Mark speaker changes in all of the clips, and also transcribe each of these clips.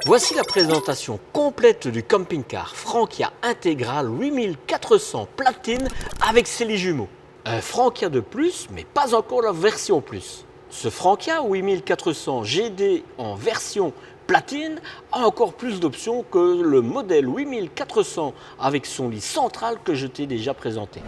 Speaker 1: Voici la présentation complète du camping-car Frankia Integral 8400 platine avec ses lits jumeaux. Un Frankia de plus, mais pas encore la version plus. Ce Frankia 8400 GD en version platine a encore plus d'options que le modèle 8400 avec son lit central que je t'ai déjà présenté.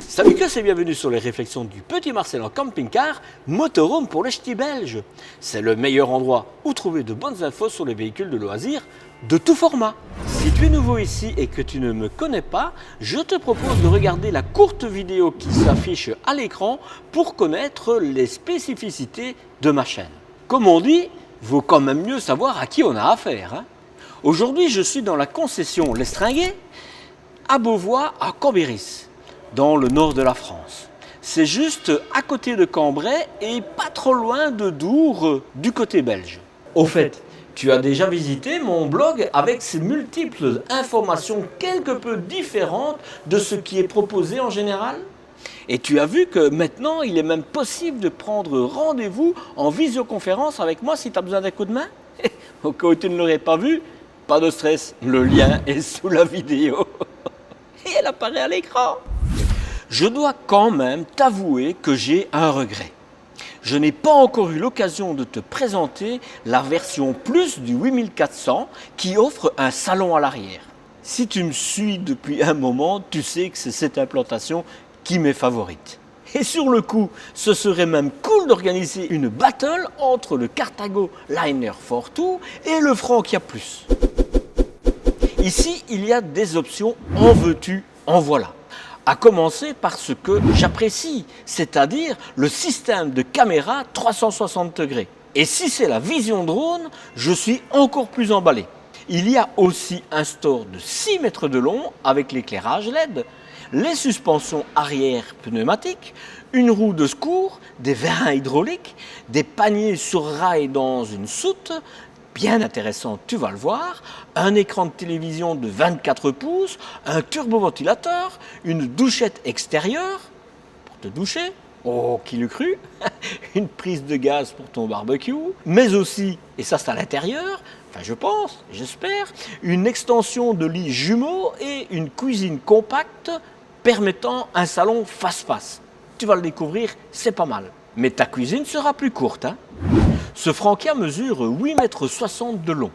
Speaker 1: Salut que c'est bienvenue sur les réflexions du Petit Marcel en camping-car, motorhome pour les ch'tis belges. C'est le meilleur endroit où trouver de bonnes infos sur les véhicules de loisirs de tout format. Si tu es nouveau ici et que tu ne me connais pas, je te propose de regarder la courte vidéo qui s'affiche à l'écran pour connaître les spécificités de ma chaîne. Comme on dit, vaut quand même mieux savoir à qui on a affaire, hein. Aujourd'hui, je suis dans la concession L'Estringuet à Beauvois à Cambéris, dans le nord de la France. C'est juste à côté de Cambrai et pas trop loin de Dour du côté belge. Au fait, tu as déjà visité mon blog avec ses multiples informations quelque peu différentes de ce qui est proposé en général? Et tu as vu que maintenant, il est même possible de prendre rendez-vous en visioconférence avec moi si tu as besoin d'un coup de main? Au cas où tu ne l'aurais pas vu, pas de stress, le lien est sous la vidéo. Et elle apparaît à l'écran. Je dois quand même t'avouer que j'ai un regret. Je n'ai pas encore eu l'occasion de te présenter la version plus du 8400 qui offre un salon à l'arrière. Si tu me suis depuis un moment, tu sais que c'est cette implantation qui m'est favorite. Et sur le coup, ce serait même cool d'organiser une battle entre le Carthago Liner Fortwo et le Frankia Plus. Ici, il y a des options en veux-tu, en voilà. À commencer par ce que j'apprécie, c'est-à-dire le système de caméra 360 degrés. Et si c'est la vision drone, je suis encore plus emballé. Il y a aussi un store de 6 mètres de long avec l'éclairage LED, les suspensions arrière pneumatiques, une roue de secours, des vérins hydrauliques, des paniers sur rail dans une soute, bien intéressant, tu vas le voir, un écran de télévision de 24 pouces, un turboventilateur, une douchette extérieure pour te doucher, oh qui l'eût cru, une prise de gaz pour ton barbecue, mais aussi, et ça c'est à l'intérieur, enfin je pense, j'espère, une extension de lit jumeaux et une cuisine compacte permettant un salon face-face. Tu vas le découvrir, c'est pas mal. Mais ta cuisine sera plus courte, hein. Ce Frankia mesure 8,60 m de long,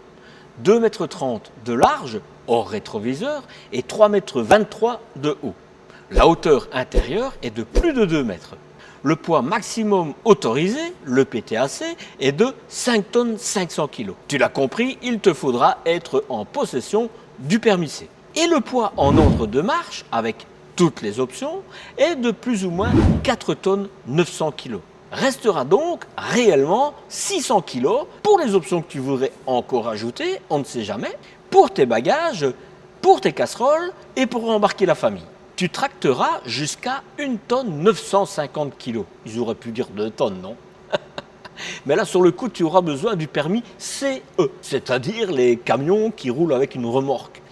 Speaker 1: 2,30 m de large, hors rétroviseur, et 3,23 m de haut. La hauteur intérieure est de plus de 2 mètres. Le poids maximum autorisé, le PTAC, est de 5 tonnes 500 kg. Tu l'as compris, il te faudra être en possession du permis C. Et le poids en ordre de marche, avec toutes les options, est de plus ou moins 4 tonnes 900 kg. Restera donc réellement 600 kg pour les options que tu voudrais encore ajouter, on ne sait jamais, pour tes bagages, pour tes casseroles et pour embarquer la famille. Tu tracteras jusqu'à 1 tonne 950 kg. Ils auraient pu dire 2 tonnes, non? Mais là, sur le coup, tu auras besoin du permis CE, c'est-à-dire les camions qui roulent avec une remorque.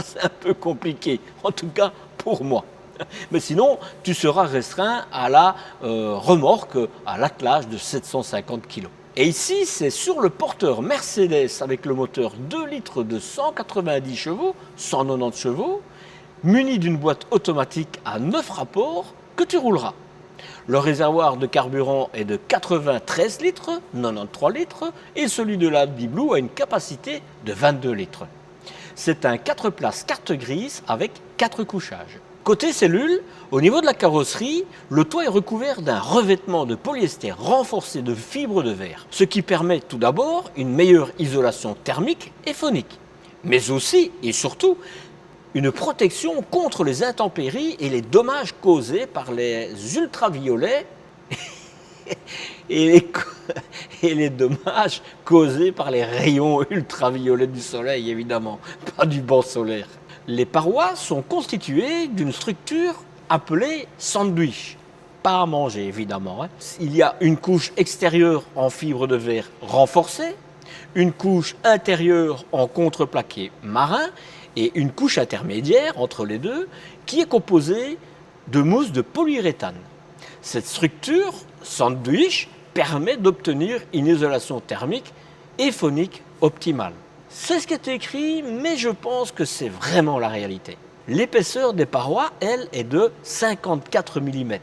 Speaker 1: C'est un peu compliqué, en tout cas pour moi. Mais sinon, tu seras restreint à la remorque, à l'attelage de 750 kg. Et ici, c'est sur le porteur Mercedes avec le moteur 2 litres de 190 chevaux, 190 chevaux, muni d'une boîte automatique à 9 rapports que tu rouleras. Le réservoir de carburant est de 93 litres, 93 litres, et celui de la Blue a une capacité de 22 litres. C'est un 4 places carte grise avec 4 couchages. Côté cellule, au niveau de la carrosserie, le toit est recouvert d'un revêtement de polyester renforcé de fibres de verre, ce qui permet tout d'abord une meilleure isolation thermique et phonique, mais aussi et surtout une protection contre les intempéries et les dommages causés par les ultraviolets et les dommages causés par les rayons ultraviolets du soleil, évidemment, pas du banc solaire. Les parois sont constituées d'une structure appelée sandwich, pas à manger évidemment, hein. Il y a une couche extérieure en fibre de verre renforcée, une couche intérieure en contreplaqué marin et une couche intermédiaire entre les deux qui est composée de mousse de polyuréthane. Cette structure sandwich permet d'obtenir une isolation thermique et phonique optimale. C'est ce qui est écrit, mais je pense que c'est vraiment la réalité. L'épaisseur des parois, elle, est de 54 mm,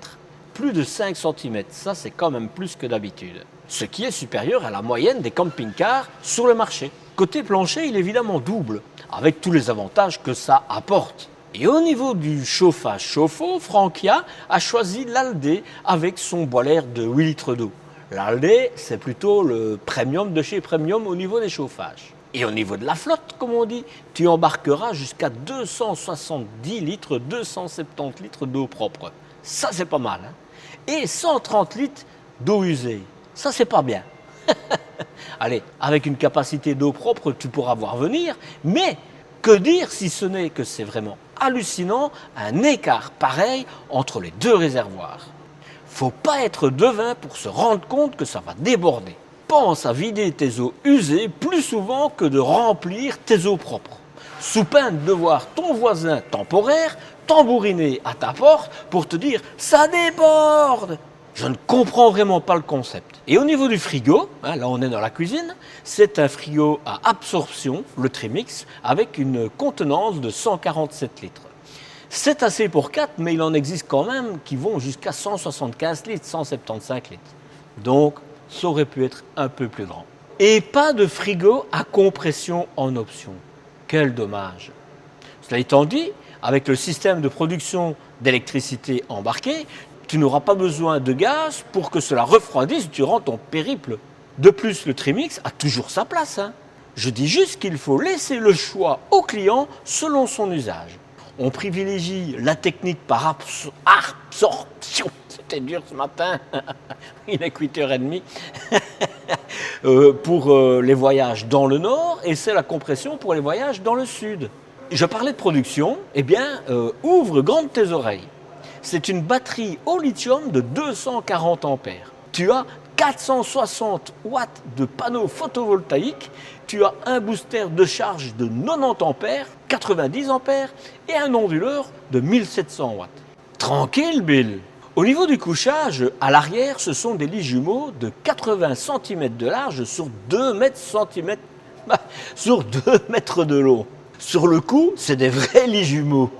Speaker 1: plus de 5 cm. Ça, c'est quand même plus que d'habitude. Ce qui est supérieur à la moyenne des camping-cars sur le marché. Côté plancher, il est évidemment double, avec tous les avantages que ça apporte. Et au niveau du chauffage chauffe-eau, Frankia a choisi l'Aldé avec son boiler de 8 litres d'eau. L'Aldé, c'est plutôt le premium de chez Premium au niveau des chauffages. Et au niveau de la flotte, comme on dit, tu embarqueras jusqu'à 270 litres, 270 litres d'eau propre. Ça, c'est pas mal. Et 130 litres d'eau usée. Ça, c'est pas bien. Allez, avec une capacité d'eau propre, tu pourras voir venir, mais que dire si ce n'est que c'est vraiment hallucinant, un écart pareil entre les deux réservoirs. Faut pas être devin pour se rendre compte que ça va déborder. Pense à vider tes eaux usées plus souvent que de remplir tes eaux propres. Sous peine de voir ton voisin temporaire tambouriner à ta porte pour te dire « ça déborde !» Je ne comprends vraiment pas le concept. Et au niveau du frigo, là on est dans la cuisine, c'est un frigo à absorption, le Trimix, avec une contenance de 147 litres. C'est assez pour 4, mais il en existe quand même qui vont jusqu'à 175 litres, 175 litres. Donc, ça aurait pu être un peu plus grand. Et pas de frigo à compression en option. Quel dommage. Cela étant dit, avec le système de production d'électricité embarqué, tu n'auras pas besoin de gaz pour que cela refroidisse durant ton périple. De plus, le Trimix a toujours sa place. Je dis juste qu'il faut laisser le choix au client selon son usage. On privilégie la technique par absorption. C'était dur ce matin, il est 8h30, pour les voyages dans le nord, et c'est la compression pour les voyages dans le sud. Je parlais de production, eh bien, ouvre grandes tes oreilles. C'est une batterie au lithium de 240 ampères. Tu as 460 watts de panneaux photovoltaïques, tu as un booster de charge de 90 ampères, 90 ampères et un onduleur de 1700 watts. Tranquille, Bill. Au niveau du couchage, à l'arrière, ce sont des lits jumeaux de 80 cm de large sur 2 mètres de long. Sur le cou, c'est des vrais lits jumeaux.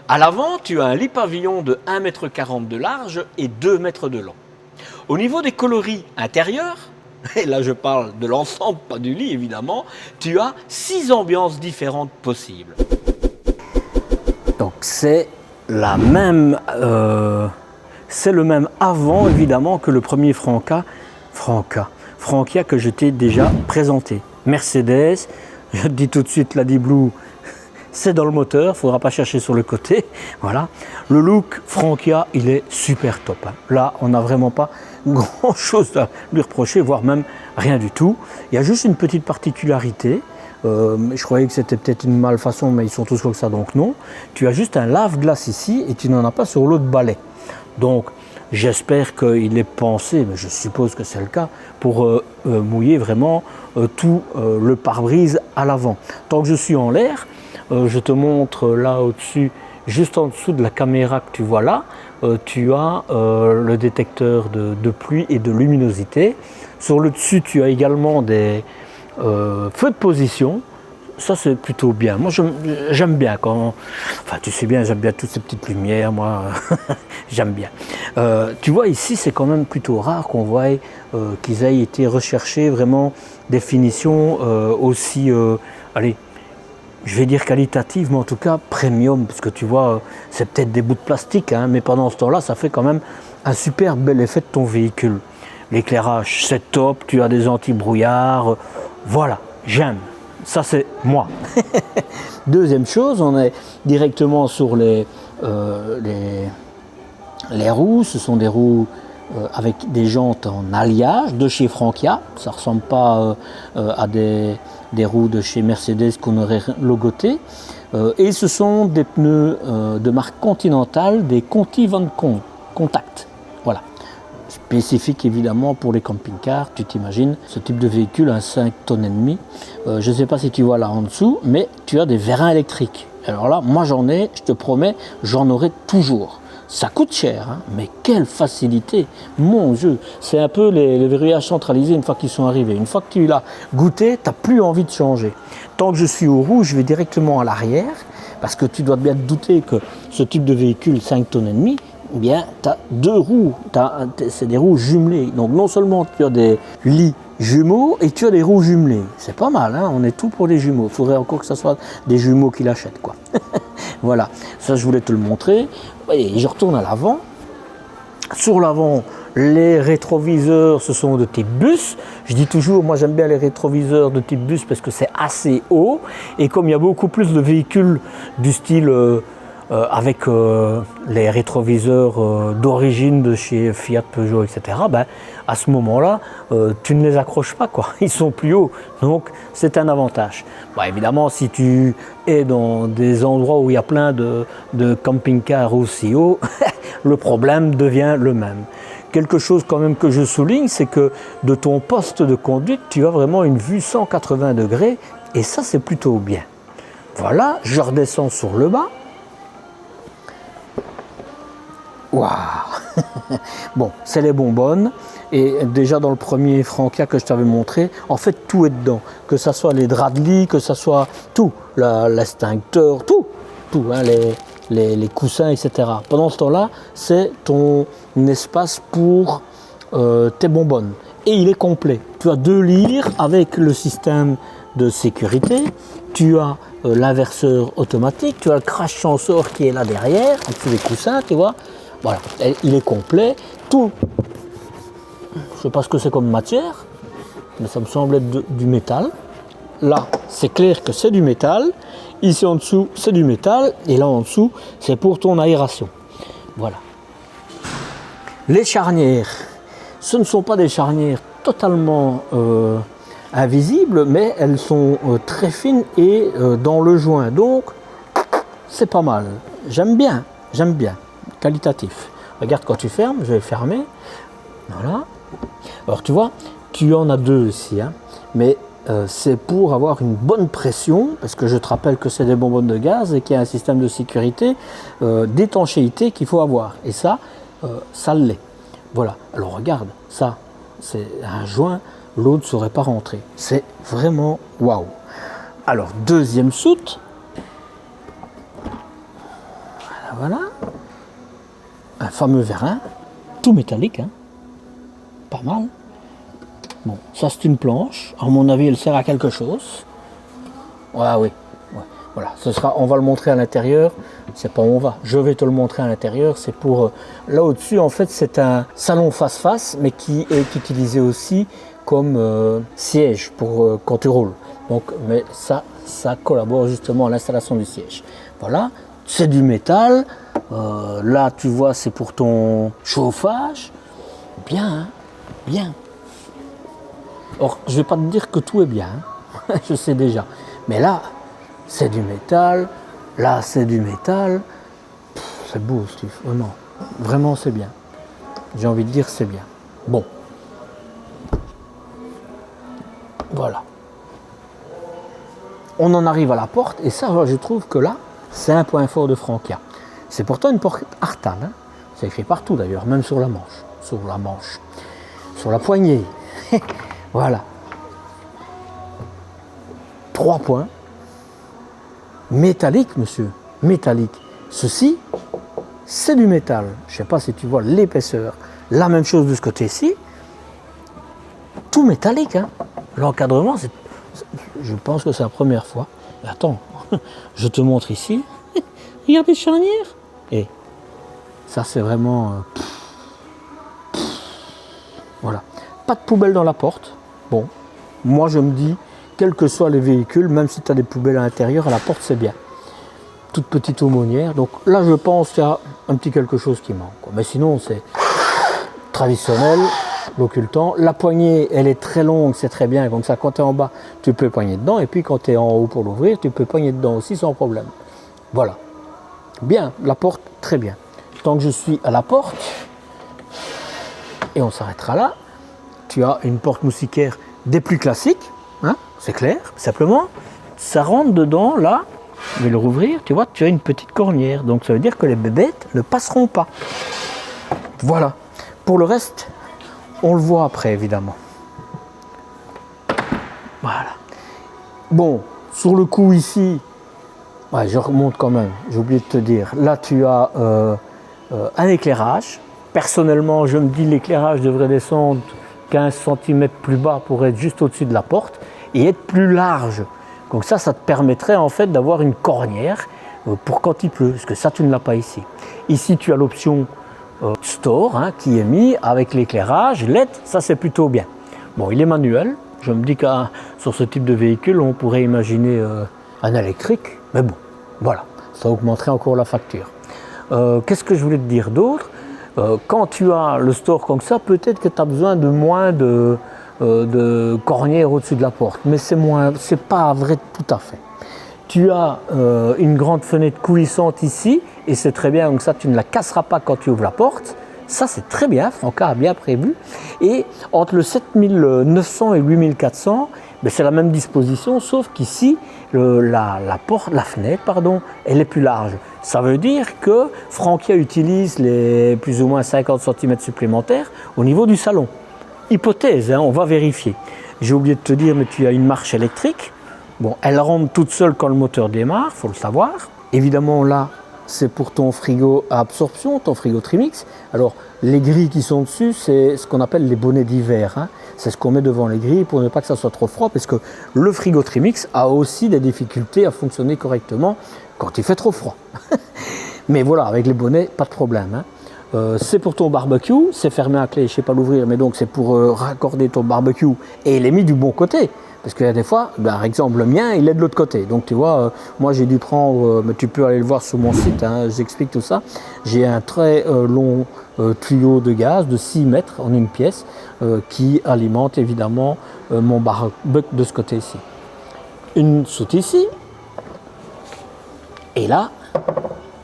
Speaker 1: À l'avant, tu as un lit pavillon de 1,40 m de large et 2 mètres de long. Au niveau des coloris intérieurs, et là je parle de l'ensemble, pas du lit évidemment, tu as 6 ambiances différentes possibles. Donc c'est le même avant évidemment que le premier Frankia que je t'ai déjà présenté. Mercedes, je te dis tout de suite, la D-Blue, c'est dans le moteur, il ne faudra pas chercher sur le côté. Voilà. Le look Frankia, il est super top. Là, on n'a vraiment pas grand chose à lui reprocher, voire même rien du tout. Il y a juste une petite particularité. Je croyais que c'était peut-être une malfaçon, mais ils sont tous comme ça, donc non. Tu as juste un lave-glace ici et tu n'en as pas sur l'autre balai. Donc, j'espère qu'il est pensé, mais je suppose que c'est le cas, pour mouiller vraiment tout le pare-brise à l'avant. Tant que je suis en l'air, je te montre là au-dessus, juste en dessous de la caméra que tu vois là, tu as le détecteur de pluie et de luminosité. Sur le dessus, tu as également des feux de position. Ça, c'est plutôt bien. Moi, j'aime bien quand... Enfin, tu sais bien, j'aime bien toutes ces petites lumières, moi, j'aime bien. Tu vois, ici, c'est quand même plutôt rare qu'on voit qu'ils aient été recherchés vraiment des finitions aussi... allez, je vais dire qualitative, mais en tout cas premium, parce que tu vois, c'est peut-être des bouts de plastique, hein, mais pendant ce temps-là, ça fait quand même un super bel effet de ton véhicule. L'éclairage, c'est top, tu as des anti-brouillards, voilà, j'aime. Ça, c'est moi. Deuxième chose, on est directement sur les roues. Ce sont des roues avec des jantes en alliage de chez Frankia. Ça ne ressemble pas à des roues de chez Mercedes qu'on aurait logotées. Et ce sont des pneus de marque Continental, des Conti Van Contact. Voilà. Spécifique évidemment pour les camping-cars, tu t'imagines, ce type de véhicule à 5 tonnes et demie. Je ne sais pas si tu vois là en dessous, mais tu as des vérins électriques. Alors là, moi j'en ai, je te promets, j'en aurai toujours.
Speaker 2: Ça coûte cher, hein, mais quelle facilité, mon Dieu. C'est un peu les verrouillages centralisés une fois qu'ils sont arrivés. Une fois que tu l'as goûté, tu n'as plus envie de changer. Tant que je suis au rouge, je vais directement à l'arrière, parce que tu dois bien te douter que ce type de véhicule, 5 tonnes et demie, eh bien, tu as 2 roues, c'est des roues jumelées. Donc non seulement tu as des lits jumeaux et tu as des roues jumelées. C'est pas mal, hein, on est tout pour des jumeaux. Il faudrait encore que ce soit des jumeaux qui l'achètent, quoi. Voilà, ça je voulais te le montrer. Et je retourne à l'avant. Sur l'avant, les rétroviseurs, ce sont de type bus. Je dis toujours, moi j'aime bien les rétroviseurs de type bus parce que c'est assez haut. Et comme il y a beaucoup plus de véhicules du style avec les rétroviseurs d'origine de chez Fiat, Peugeot, etc., ben, à ce moment-là, tu ne les accroches pas, quoi. Ils sont plus hauts. Donc c'est un avantage. Bon, évidemment, si tu es dans des endroits où il y a plein de camping-cars aussi hauts, le problème devient le même. Quelque chose quand même que je souligne, c'est que de ton poste de conduite, tu as vraiment une vue 180 degrés et ça, c'est plutôt bien. Voilà, je redescends sur le bas. Waouh. Bon, c'est les bonbonnes. Et déjà dans le premier Francia que je t'avais montré, en fait tout est dedans. Que ce soit les draps de lit, que ce soit tout, l'extincteur, tout, hein, les coussins, etc. Pendant ce temps-là, c'est ton espace pour tes bonbonnes. Et il est complet. Tu as 2 lyres avec le système de sécurité. Tu as l'inverseur automatique. Tu as le crash sensor qui est là derrière, en dessous des coussins, tu vois. Voilà, et il est complet. Tout. Je ne sais pas ce que c'est comme matière, mais ça me semble être du métal. Là, c'est clair que c'est du métal. Ici en dessous, c'est du métal. Et là en dessous, c'est pour ton aération. Voilà. Les charnières, ce ne sont pas des charnières totalement invisibles, mais elles sont très fines et dans le joint. Donc, c'est pas mal. J'aime bien. Qualitatif. Regarde quand tu fermes, je vais fermer. Voilà. Alors tu vois, tu en as 2 ici, hein, mais c'est pour avoir une bonne pression, parce que je te rappelle que c'est des bonbonnes de gaz et qu'il y a un système de sécurité, d'étanchéité qu'il faut avoir. Et ça, ça l'est. Voilà. Alors regarde, ça, c'est un joint, l'autre ne saurait pas rentrer. C'est vraiment waouh. Alors, deuxième soute. Voilà. Un fameux vérin, tout métallique, hein. Pas mal. Bon, ça c'est une planche. À mon avis, elle sert à quelque chose. Ah oui. Ouais. Voilà, on va le montrer à l'intérieur. C'est pas où on va. Je vais te le montrer à l'intérieur. C'est pour là au-dessus. En fait, c'est un salon face-face, mais qui est utilisé aussi comme siège pour quand tu roules. Donc, mais ça collabore justement à l'installation du siège. Voilà. C'est du métal. Là, tu vois, c'est pour ton chauffage. Bien, hein, bien. Or, je ne vais pas te dire que tout est bien. Hein. Je sais déjà. Mais là, c'est du métal. Là, c'est du métal. C'est beau, Steve. Oh non, vraiment, c'est bien. J'ai envie de dire, c'est bien. Bon. Voilà. On en arrive à la porte. Et ça, je trouve que là, c'est un point fort de Francia. C'est pourtant une porte Artan. Hein. C'est écrit partout d'ailleurs, même sur la manche. Sur la poignée. Voilà. 3 points. Métallique, monsieur. Métallique. Ceci, c'est du métal. Je ne sais pas si tu vois l'épaisseur. La même chose de ce côté-ci. Tout métallique. Hein. L'encadrement, je pense que c'est la première fois. Attends, je te montre ici. Regarde les charnières. Et ça, c'est vraiment... voilà. Pas de poubelle dans la porte. Bon, moi je me dis, quels que soient les véhicules, même si tu as des poubelles à l'intérieur, à la porte c'est bien. Toute petite aumônière. Donc là je pense qu'il y a un petit quelque chose qui manque. Mais sinon c'est traditionnel, l'occultant. La poignée, elle est très longue, c'est très bien. Comme ça, quand tu es en bas, tu peux poigner dedans. Et puis quand tu es en haut pour l'ouvrir, tu peux poigner dedans aussi sans problème. Voilà. Bien, la porte, très bien. Tant que je suis à la porte, et on s'arrêtera là, tu as une porte moustiquaire des plus classiques, hein, c'est clair, simplement, ça rentre dedans, là, je vais le rouvrir, tu vois, tu as une petite cornière. Donc ça veut dire que les bébêtes ne passeront pas. Voilà. Pour le reste, on le voit après, évidemment. Voilà. Bon, sur le coup ici, ouais, je remonte quand même, j'ai oublié de te dire. Là, tu as un éclairage. Personnellement, je me dis l'éclairage devrait descendre 15 cm plus bas pour être juste au-dessus de la porte et être plus large. Donc ça te permettrait en fait d'avoir une cornière pour quand il pleut, parce que ça, tu ne l'as pas ici. Ici, tu as l'option Store hein, qui est mis avec l'éclairage LED, ça c'est plutôt bien. Bon, il est manuel. Je me dis que sur ce type de véhicule, on pourrait imaginer un électrique, mais bon, voilà, ça augmenterait encore la facture. Qu'est-ce que je voulais te dire d'autre? Quand tu as le store comme ça, peut-être que tu as besoin de moins de cornières au-dessus de la porte, mais c'est pas vrai tout à fait. Tu as une grande fenêtre coulissante ici, et c'est très bien, donc ça tu ne la casseras pas quand tu ouvres la porte. Ça c'est très bien, Franca a bien prévu. Et entre le 7900 et 8400, ben, c'est la même disposition, sauf qu'ici, la fenêtre, elle est plus large. Ça veut dire que Franca utilise les plus ou moins 50 cm supplémentaires au niveau du salon. Hypothèse, hein, on va vérifier. J'ai oublié de te dire, mais tu as une marche électrique. Bon, elle rentre toute seule quand le moteur démarre, il faut le savoir. Évidemment, là, c'est pour ton frigo à absorption, ton frigo Trimix. Alors, les grilles qui sont dessus, c'est ce qu'on appelle les bonnets d'hiver. Hein. C'est ce qu'on met devant les grilles pour ne pas que ça soit trop froid, parce que le frigo Trimix a aussi des difficultés à fonctionner correctement quand il fait trop froid. Mais voilà, avec les bonnets, pas de problème. Hein. C'est pour ton barbecue, c'est fermé à clé, je ne sais pas l'ouvrir, mais donc c'est pour raccorder ton barbecue et il est mis du bon côté. Parce qu'il y a des fois, par exemple le mien, il est de l'autre côté. Donc tu vois, moi j'ai dû prendre, mais tu peux aller le voir sur mon site, hein, j'explique tout ça. J'ai un très long tuyau de gaz de 6 mètres en une pièce qui alimente évidemment mon barbecue de ce côté-ci. Une soute ici. Et là,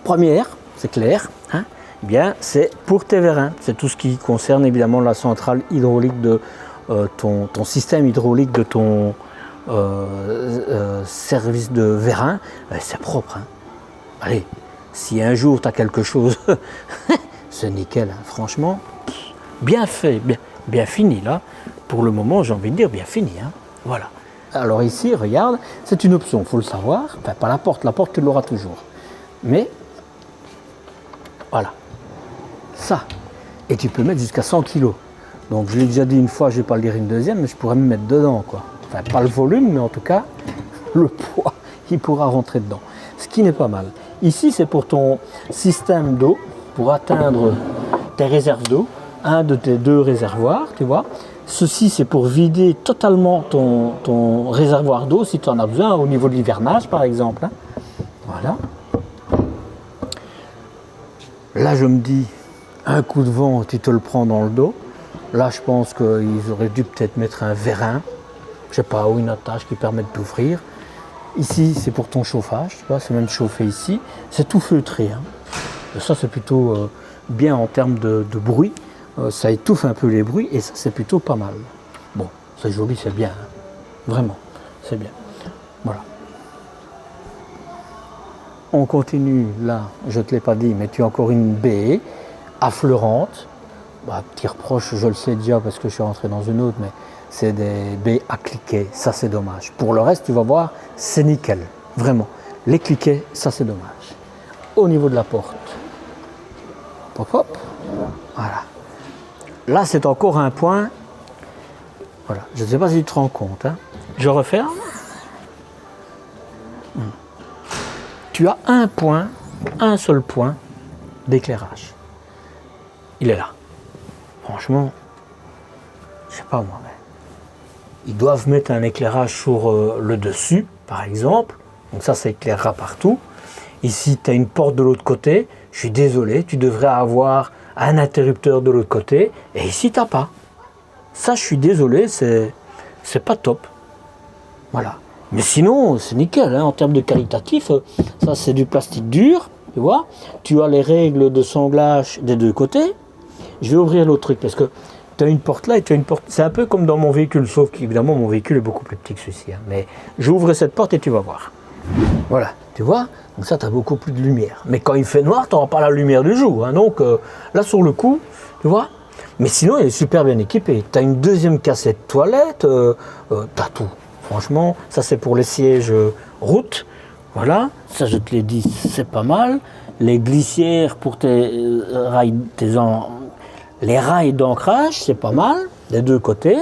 Speaker 2: première, c'est clair, hein, eh bien c'est pour tes vérins. C'est tout ce qui concerne évidemment la centrale hydraulique de ton système hydraulique de ton service de vérin. C'est propre. Hein. Allez, si un jour tu as quelque chose, c'est nickel, hein. Franchement, bien fait, bien fini là. Pour le moment, j'ai envie de dire bien fini. Hein. Voilà. Alors ici, regarde, c'est une option, il faut le savoir. Enfin, pas la porte tu l'auras toujours. Mais, voilà, ça. Et tu peux mettre jusqu'à 100 kg. Donc je l'ai déjà dit une fois, je ne vais pas le dire une deuxième, mais je pourrais me mettre dedans, quoi. Enfin, pas le volume, mais en tout cas, le poids, il pourra rentrer dedans. Ce qui n'est pas mal. Ici, c'est pour ton système d'eau, pour atteindre tes réserves d'eau, un de tes deux réservoirs, tu vois. Ceci, c'est pour vider totalement ton réservoir d'eau, si tu en as besoin, au niveau de l'hivernage, par exemple. Hein. Voilà. Là, je me dis, un coup de vent, tu te le prends dans le dos. Là, je pense qu'ils auraient dû peut-être mettre un vérin, je sais pas, ou une attache qui permette d'ouvrir. Ici, c'est pour ton chauffage, tu vois, c'est même chauffé ici. C'est tout feutré. Hein. Et ça, c'est plutôt bien en termes de bruit. Ça étouffe un peu les bruits et ça, c'est plutôt pas mal. Bon, c'est joli, c'est bien. Hein. Vraiment, c'est bien. Voilà. On continue, là, je ne te l'ai pas dit, mais tu as encore une baie affleurante. Bah, petit reproche, je le sais déjà parce que je suis rentré dans une autre, mais c'est des baies à cliquet, ça c'est dommage. Pour le reste, tu vas voir, c'est nickel, vraiment. Les cliquets, ça c'est dommage. Au niveau de la porte, hop hop, voilà. Là c'est encore un point, voilà, je ne sais pas si tu te rends compte, hein. Je referme. Tu as un point, un seul point d'éclairage. Il est là. Franchement, je sais pas moi, mais ils doivent mettre un éclairage sur le dessus, par exemple. Donc ça éclairera partout. Ici, tu as une porte de l'autre côté. Je suis désolé, tu devrais avoir un interrupteur de l'autre côté. Et ici, tu n'as pas. Ça, je suis désolé, c'est pas top. Voilà. Mais sinon, c'est nickel, hein, en termes de qualitatif. Ça, c'est du plastique dur, tu vois. Tu as les règles de sanglage des deux côtés. Je vais ouvrir l'autre truc parce que tu as une porte là et tu as une porte. C'est un peu comme dans mon véhicule, sauf qu'évidemment mon véhicule est beaucoup plus petit que celui-ci. Hein. Mais j'ouvre cette porte et tu vas voir. Voilà, tu vois, donc ça, tu as beaucoup plus de lumière. Mais quand il fait noir, tu n'auras pas la lumière du jour. Hein. Donc là, sur le coup, tu vois. Mais sinon, il est super bien équipé. Tu as une deuxième cassette toilette, tu as tout. Franchement, ça, c'est pour les sièges route. Voilà, ça, je te l'ai dit, c'est pas mal. Les glissières pour les rails d'ancrage, c'est pas mal, des deux côtés.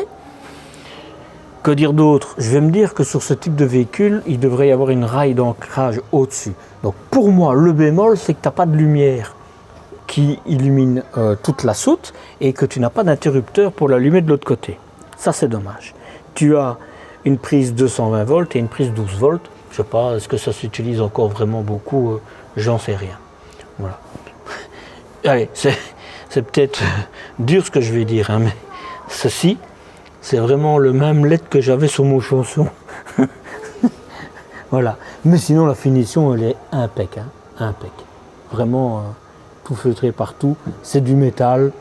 Speaker 2: Que dire d'autre? Je vais me dire que sur ce type de véhicule, il devrait y avoir une rail d'ancrage au-dessus. Donc pour moi, le bémol, c'est que tu n'as pas de lumière qui illumine toute la soute et que tu n'as pas d'interrupteur pour l'allumer de l'autre côté. Ça, c'est dommage. Tu as une prise 220 volts et une prise 12 volts. Je ne sais pas, est-ce que ça s'utilise encore vraiment beaucoup? J'en sais rien. Voilà. Allez, c'est peut-être dur ce que je vais dire, hein, mais ceci, c'est vraiment le même LED que j'avais sur mon chausson. Voilà. Mais sinon, la finition, elle est impec. Hein, impec. Vraiment, tout feutré partout. C'est du métal.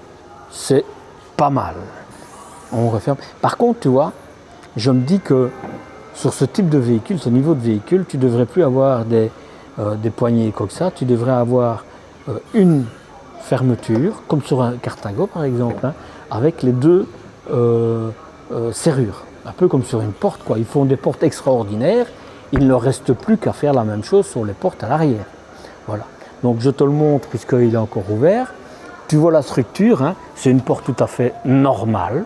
Speaker 2: C'est pas mal. On referme. Par contre, tu vois, je me dis que sur ce type de véhicule, ce niveau de véhicule, tu ne devrais plus avoir des poignées comme ça. Tu devrais avoir une fermeture, comme sur un Cartago par exemple, hein, avec les deux serrures. Un peu comme sur une porte, quoi. Ils font des portes extraordinaires. Il ne reste plus qu'à faire la même chose sur les portes à l'arrière. Voilà. Donc je te le montre puisqu'il est encore ouvert. Tu vois la structure, hein, c'est une porte tout à fait normale.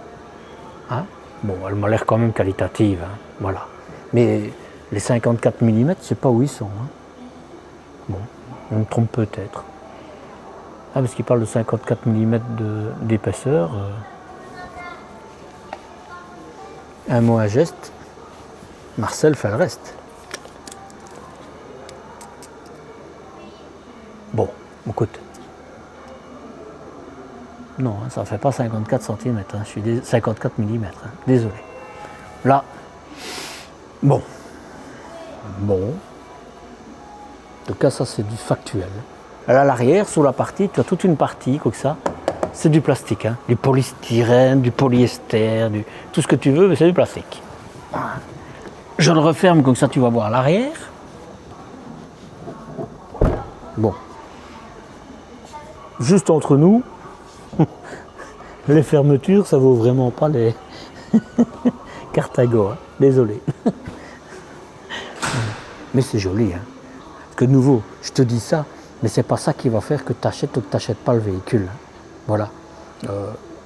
Speaker 2: Hein. Bon, elle m'a l'air quand même qualitative. Hein, voilà. Mais les 54 mm, je ne sais pas où ils sont. Hein. Bon, je me trompe peut-être. Ah, parce qu'il parle de 54 mm d'épaisseur. Un mot, un geste. Marcel fait le reste. Bon, écoute. Non, hein, ça ne fait pas 54 cm. Hein, 54 mm. Hein, désolé. Là, bon. En tout cas, ça, c'est du factuel. À l'arrière, sur la partie, tu as toute une partie comme ça. C'est du plastique, hein, du polystyrène, du polyester, tout ce que tu veux, mais c'est du plastique. Je le referme comme ça, tu vas voir l'arrière. Bon. Juste entre nous, les fermetures, ça vaut vraiment pas les Cartago, hein. Désolé. Mais c'est joli, hein. Parce que de nouveau, je te dis ça, mais c'est pas ça qui va faire que tu achètes ou que tu n'achètes pas le véhicule. Hein. Voilà.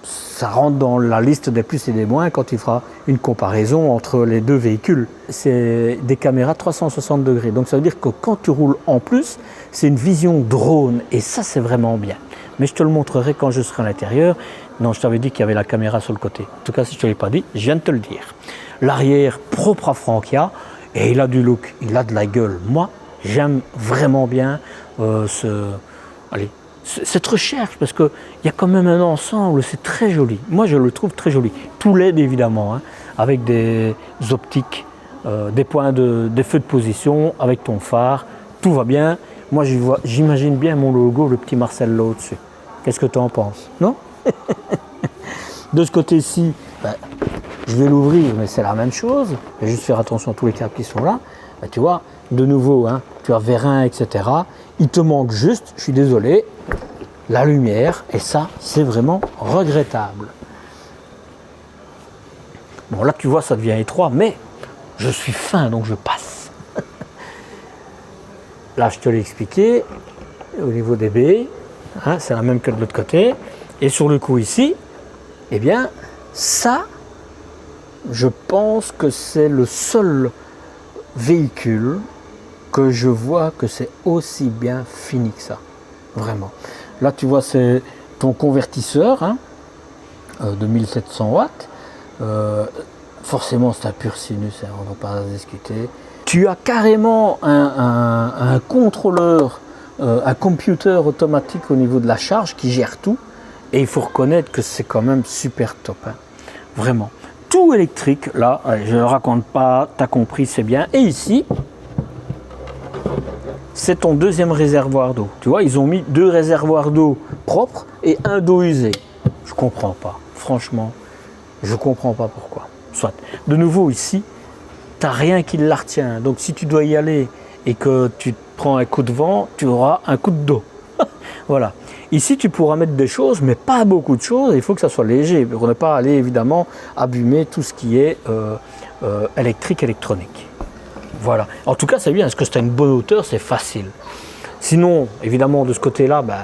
Speaker 2: Ça rentre dans la liste des plus et des moins quand tu feras une comparaison entre les deux véhicules. C'est des caméras 360 degrés. Donc ça veut dire que quand tu roules en plus, c'est une vision drone. Et ça, c'est vraiment bien. Mais je te le montrerai quand je serai à l'intérieur. Non, je t'avais dit qu'il y avait la caméra sur le côté. En tout cas, si je ne te l'ai pas dit, je viens de te le dire. L'arrière, propre à Frankia. Et il a du look, il a de la gueule. Moi, j'aime vraiment bien cette recherche parce qu'il y a quand même un ensemble, c'est très joli. Moi, je le trouve très joli. Tout LED, évidemment, hein, avec des optiques, des feux de position, avec ton phare. Tout va bien. Moi, j'imagine bien mon logo, le petit Marcel là au-dessus. Qu'est-ce que tu en penses? Non? De ce côté-ci, ben, je vais l'ouvrir, mais c'est la même chose. Je vais juste faire attention à tous les câbles qui sont là. Ben, tu vois, de nouveau, hein, tu as vérin, etc. Il te manque juste, je suis désolé, la lumière. Et ça, c'est vraiment regrettable. Bon, là, tu vois, ça devient étroit, mais je suis fin, donc je passe. Là, je te l'ai expliqué, au niveau des baies, hein, c'est la même que de l'autre côté. Et sur le coup ici, eh bien, ça, je pense que c'est le seul véhicule que je vois que c'est aussi bien fini que ça. Vraiment. Là, tu vois, c'est ton convertisseur hein, de 1700 watts. Forcément, c'est un pur sinus, hein, on ne va pas discuter. Tu as carrément un contrôleur, un computer automatique au niveau de la charge qui gère tout. Et il faut reconnaître que c'est quand même super top. Hein. Vraiment. Tout électrique, là, je ne raconte pas, tu as compris, c'est bien. Et ici, c'est ton deuxième réservoir d'eau. Tu vois, ils ont mis 2 réservoirs d'eau propres et un d'eau usée. Je comprends pas. Franchement, je comprends pas pourquoi. Soit. De nouveau ici, tu n'as rien qui la retient. Donc si tu dois y aller et que tu te prends un coup de vent, tu auras un coup de dos. Voilà. Ici, tu pourras mettre des choses, mais pas beaucoup de choses. Il faut que ça soit léger pour ne pas aller évidemment abîmer tout ce qui est électrique, électronique. Voilà. En tout cas, c'est bien, parce que si tu as une bonne hauteur, c'est facile. Sinon, évidemment, de ce côté-là, ben,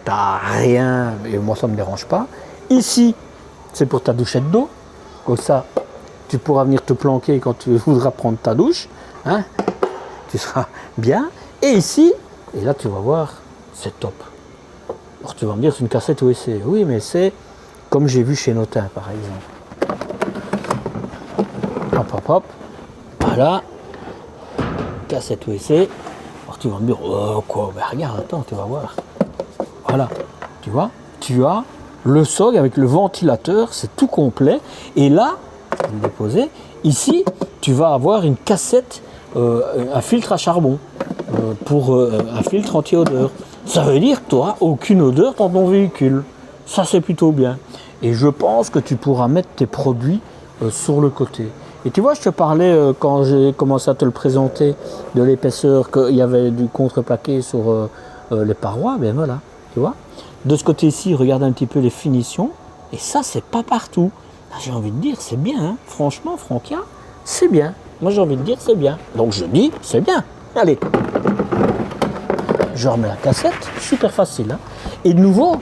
Speaker 2: tu n'as rien, et moi, ça ne me dérange pas. Ici, c'est pour ta douchette d'eau. Comme ça, tu pourras venir te planquer quand tu voudras prendre ta douche. Hein, tu seras bien. Et ici, et là, tu vas voir, c'est top. Alors, tu vas me dire, c'est une cassette USB. Oui, mais c'est comme j'ai vu chez Notin, par exemple. Hop, hop, hop. Voilà. Cassette USB. Alors, tu vas me dire, oh, quoi? Ben, regarde, attends, tu vas voir. Voilà. Tu vois, tu as le SOG avec le ventilateur, c'est tout complet. Et là, je vais le déposer. Ici, tu vas avoir une cassette, un filtre à charbon pour un filtre anti-odeur. Ça veut dire que tu n'auras aucune odeur dans ton véhicule. Ça, c'est plutôt bien. Et je pense que tu pourras mettre tes produits sur le côté. Et tu vois, je te parlais, quand j'ai commencé à te le présenter, de l'épaisseur, qu'il y avait du contreplaqué sur les parois. Ben voilà, tu vois. De ce côté-ci, regarde un petit peu les finitions. Et ça, c'est pas partout. J'ai envie de dire, c'est bien. Hein. Franchement, Frankia, c'est bien. Moi, j'ai envie de dire, c'est bien. Donc, je dis, c'est bien. Allez. Je remets la cassette. Super facile. Hein. Et de nouveau,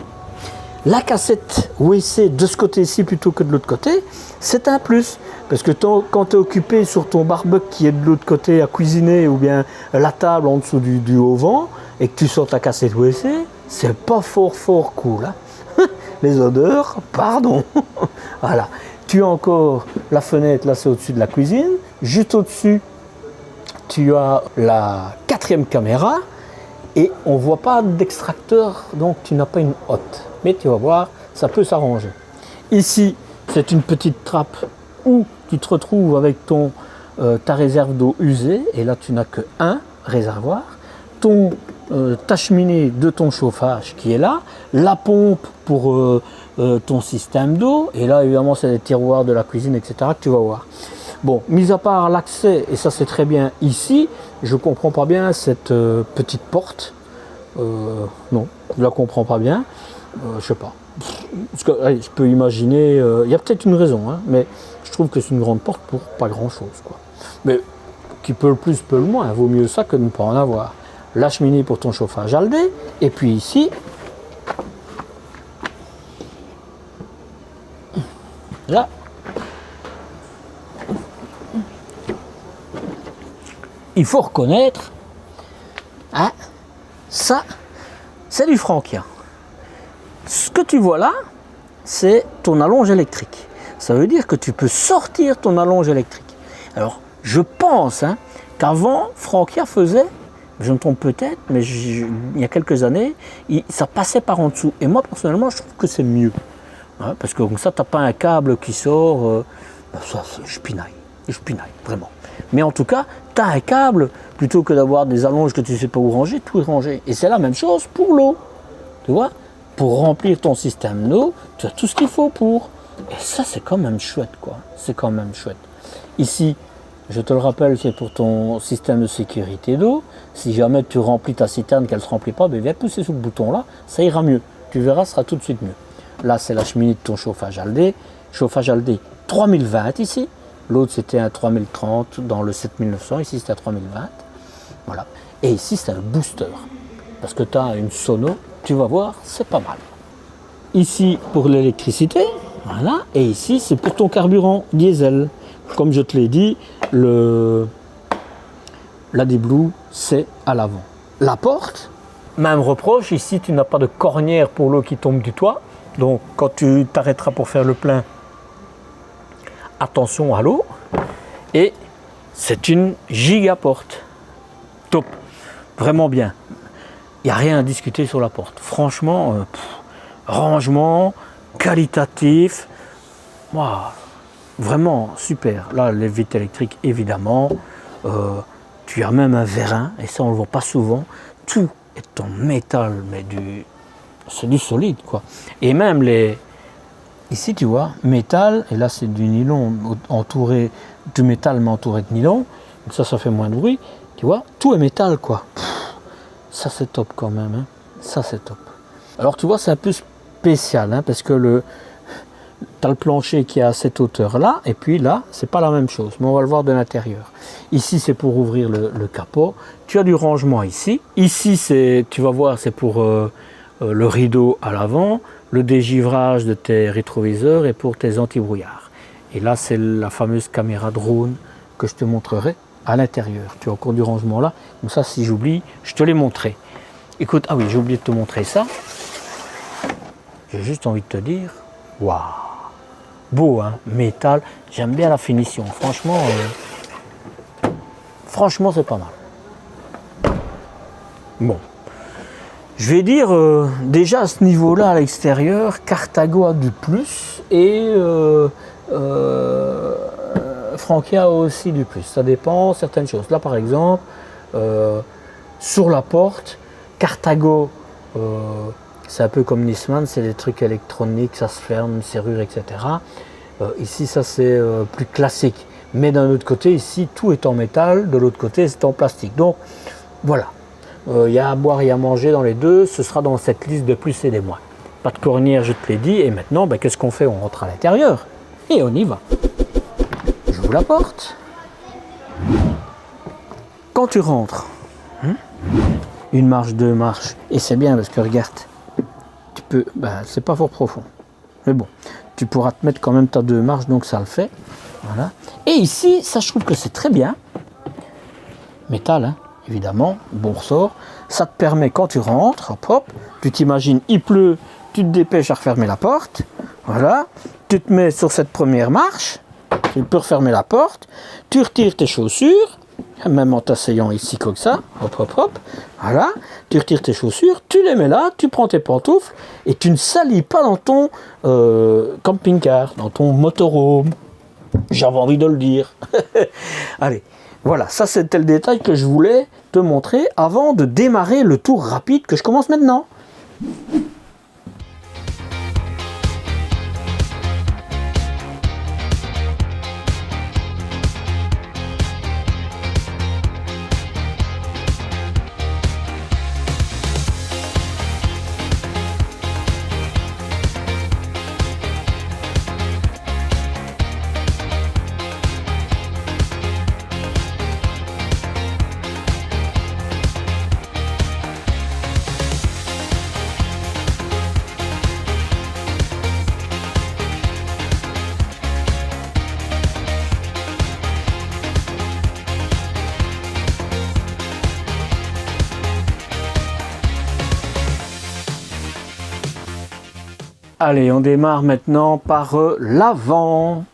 Speaker 2: la cassette WC de ce côté-ci plutôt que de l'autre côté, c'est un plus. Parce que quand tu es occupé sur ton barbecue qui est de l'autre côté à cuisiner ou bien la table en dessous du haut-vent et que tu sors ta cassette WC, c'est pas fort cool. Hein. Les odeurs, pardon. Voilà. Tu as encore la fenêtre, là c'est au-dessus de la cuisine. Juste au-dessus, tu as la 4e caméra. Et on ne voit pas d'extracteur, donc tu n'as pas une hotte. Mais tu vas voir, ça peut s'arranger. Ici, c'est une petite trappe où tu te retrouves avec ta réserve d'eau usée. Et là, tu n'as qu'un réservoir. Ta cheminée de ton chauffage qui est là. La pompe pour ton système d'eau. Et là, évidemment, c'est les tiroirs de la cuisine, etc. que tu vas voir. Bon, mis à part l'accès, et ça c'est très bien ici, je ne comprends pas bien cette petite porte. Non, je ne la comprends pas bien. Je ne sais pas. Parce que, allez, je peux imaginer, il y a peut-être une raison, hein, mais je trouve que c'est une grande porte pour pas grand-chose. Mais qui peut le plus, peut le moins. Vaut mieux ça que de ne pas en avoir. La cheminée pour ton chauffage Aldé, et puis ici, là, il faut reconnaître, hein, ça, c'est du Frankia. Ce que tu vois là, c'est ton allonge électrique. Ça veut dire que tu peux sortir ton allonge électrique. Alors, je pense hein, qu'avant, Frankia faisait, je me trompe peut-être, mais il y a quelques années, ça passait par en dessous. Et moi, personnellement, je trouve que c'est mieux. Hein, parce que comme ça, tu n'as pas un câble qui sort, ça, je pinaille, vraiment. Mais en tout cas, tu as un câble, plutôt que d'avoir des allonges que tu ne sais pas où ranger, tout est rangé. Et c'est la même chose pour l'eau. Tu vois, pour remplir ton système d'eau, tu as tout ce qu'il faut pour. Et ça, c'est quand même chouette, quoi. C'est quand même chouette. Ici, je te le rappelle, c'est pour ton système de sécurité d'eau. Si jamais tu remplis ta citerne, qu'elle ne se remplit pas, ben viens pousser sur le bouton là, ça ira mieux. Tu verras, ça sera tout de suite mieux. Là, c'est la cheminée de ton chauffage Aldé. Chauffage Aldé 3020 ici. L'autre, c'était un 3030 dans le 7900. Ici, c'est un 3020. Voilà. Et ici, c'est un booster. Parce que tu as une sono. Tu vas voir, c'est pas mal. Ici, pour l'électricité. Voilà. Et ici, c'est pour ton carburant diesel. Comme je te l'ai dit, la D-Blue, c'est à l'avant. La porte, même reproche. Ici, tu n'as pas de cornière pour l'eau qui tombe du toit. Donc, quand tu t'arrêteras pour faire le plein, attention à l'eau. Et c'est une giga-porte. Top. Vraiment bien. Il n'y a rien à discuter sur la porte. Franchement, rangement, qualitatif. Wow, vraiment super. Là, les vitres électriques, évidemment. Tu as même un vérin, et ça, on ne le voit pas souvent. Tout est en métal, mais c'est du solide, quoi. Et même Ici, tu vois, métal, et là c'est du nylon entouré, du métal mais entouré de nylon, donc ça fait moins de bruit, tu vois, tout est métal quoi. Ça c'est top quand même, hein. Ça c'est top. Alors tu vois, c'est un peu spécial, hein, parce que tu as le plancher qui est à cette hauteur là, et puis là, c'est pas la même chose, mais on va le voir de l'intérieur. Ici c'est pour ouvrir le capot, tu as du rangement ici. Ici, tu vas voir, c'est pour le rideau à l'avant, le dégivrage de tes rétroviseurs et pour tes anti-brouillards. Et là, c'est la fameuse caméra drone que je te montrerai à l'intérieur. Tu as encore du rangement là. Comme ça, si j'oublie, je te l'ai montré. Écoute, ah oui, j'ai oublié de te montrer ça. J'ai juste envie de te dire, waouh, beau, hein, métal. J'aime bien la finition. Franchement, c'est pas mal. Bon. Je vais dire, déjà à ce niveau-là, à l'extérieur, Carthago a du plus et Frankia a aussi du plus. Ça dépend de certaines choses. Là, par exemple, sur la porte, Carthago, c'est un peu comme Nisman, c'est des trucs électroniques, ça se ferme, serrure, etc. Ici, ça c'est plus classique. Mais d'un autre côté, ici, tout est en métal, de l'autre côté, c'est en plastique. Donc, voilà. Il y a à boire et à manger dans les deux, ce sera dans cette liste de plus et des moins. Pas de cornière, je te l'ai dit, et maintenant, ben, qu'est-ce qu'on fait? On rentre à l'intérieur, et on y va. J'ouvre la porte. Quand tu rentres, une marche, deux marches, et c'est bien parce que regarde, tu peux, ben, c'est pas fort profond, mais bon, tu pourras te mettre quand même ta deux marches, donc ça le fait. Voilà. Et ici, ça je trouve que c'est très bien. Métal, hein. Évidemment, bon ressort. Ça te permet quand tu rentres, hop, hop, tu t'imagines, il pleut, tu te dépêches à refermer la porte. Voilà, tu te mets sur cette première marche, tu peux refermer la porte, tu retires tes chaussures, même en t'asseyant ici comme ça, hop, hop, hop, voilà, tu retires tes chaussures, tu les mets là, tu prends tes pantoufles et tu ne salis pas dans ton camping-car, dans ton motorhome. J'avais envie de le dire. Allez. Voilà, ça c'était le détail que je voulais te montrer avant de démarrer le tour rapide que je commence maintenant. Allez, on démarre maintenant par l'avant.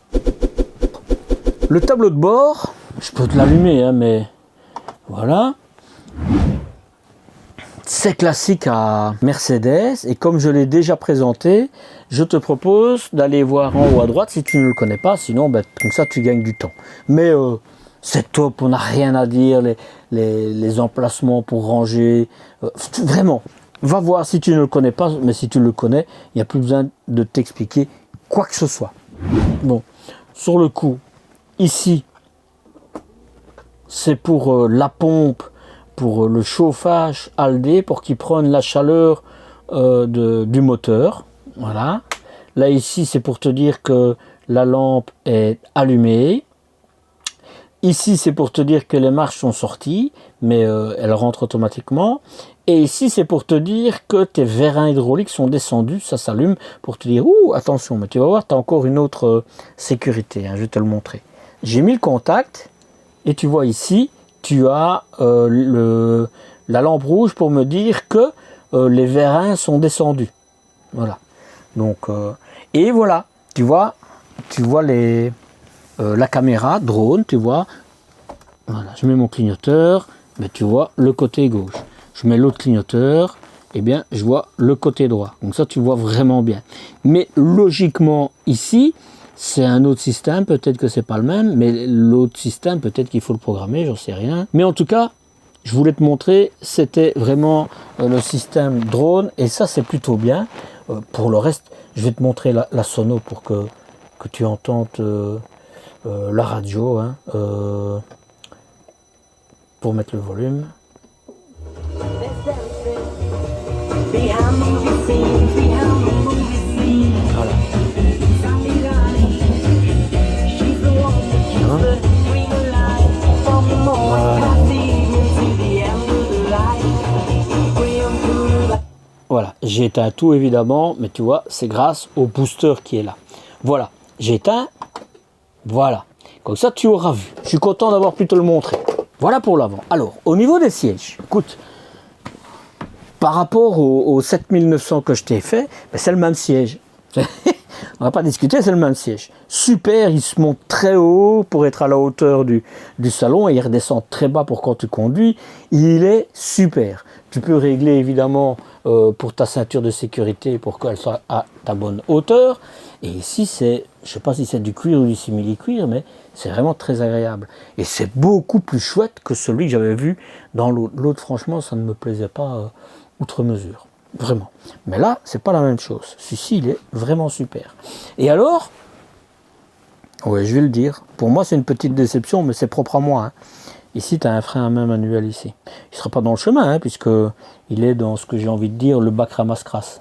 Speaker 2: Le tableau de bord, je peux te l'allumer, hein, mais voilà. C'est classique à Mercedes et comme je l'ai déjà présenté, je te propose d'aller voir en haut à droite si tu ne le connais pas, sinon ben, comme ça tu gagnes du temps. Mais c'est top, on n'a rien à dire, les emplacements pour ranger, vraiment. Va voir si tu ne le connais pas, mais si tu le connais, il n'y a plus besoin de t'expliquer quoi que ce soit. Bon, sur le coup, ici, c'est pour la pompe, pour le chauffage Aldé, pour qu'il prenne la chaleur du moteur. Voilà. Là, ici, c'est pour te dire que la lampe est allumée. Ici, c'est pour te dire que les marches sont sorties, mais elles rentrent automatiquement. Et ici, c'est pour te dire que tes vérins hydrauliques sont descendus, ça s'allume pour te dire, ouh, attention, mais tu vas voir, tu as encore une autre sécurité, hein, je vais te le montrer. J'ai mis le contact, et tu vois ici, tu as la lampe rouge pour me dire que les vérins sont descendus. Voilà. Donc, et voilà, tu vois la caméra drone, tu vois. Voilà, je mets mon clignoteur, mais tu vois le côté gauche. Je mets l'autre clignoteur, et bien je vois le côté droit. Donc ça tu vois vraiment bien. Mais logiquement ici, c'est un autre système, peut-être que c'est pas le même, mais l'autre système, peut-être qu'il faut le programmer, j'en sais rien. Mais en tout cas, je voulais te montrer, c'était vraiment le système drone, et ça c'est plutôt bien. Pour le reste, je vais te montrer la sono pour que tu entendes la radio, hein, pour mettre le volume. Voilà. Voilà, j'ai éteint tout évidemment, mais tu vois, c'est grâce au booster qui est là. Voilà, j'ai éteint, voilà. Comme ça, tu auras vu. Je suis content d'avoir pu te le montrer. Voilà pour l'avant. Alors, au niveau des sièges, écoute, par rapport aux 7900 que je t'ai fait, ben, c'est le même siège. On va pas discuter, c'est le même siège. Super, il se monte très haut pour être à la hauteur du salon et il redescend très bas pour quand tu conduis. Il est super. Tu peux régler évidemment pour ta ceinture de sécurité pour qu'elle soit à ta bonne hauteur. Et ici, c'est, je sais pas si c'est du cuir ou du simili-cuir, mais c'est vraiment très agréable. Et c'est beaucoup plus chouette que celui que j'avais vu dans l'autre. L'autre, franchement, ça ne me plaisait pas outre mesure. Vraiment. Mais là, c'est pas la même chose. Celui-ci, il est vraiment super. Et alors, ouais, je vais le dire. Pour moi, c'est une petite déception, mais c'est propre à moi. Hein. Ici, tu as un frein à main manuel ici. Il ne sera pas dans le chemin, hein, puisque il est dans ce que j'ai envie de dire, le bac ramasse-crasse.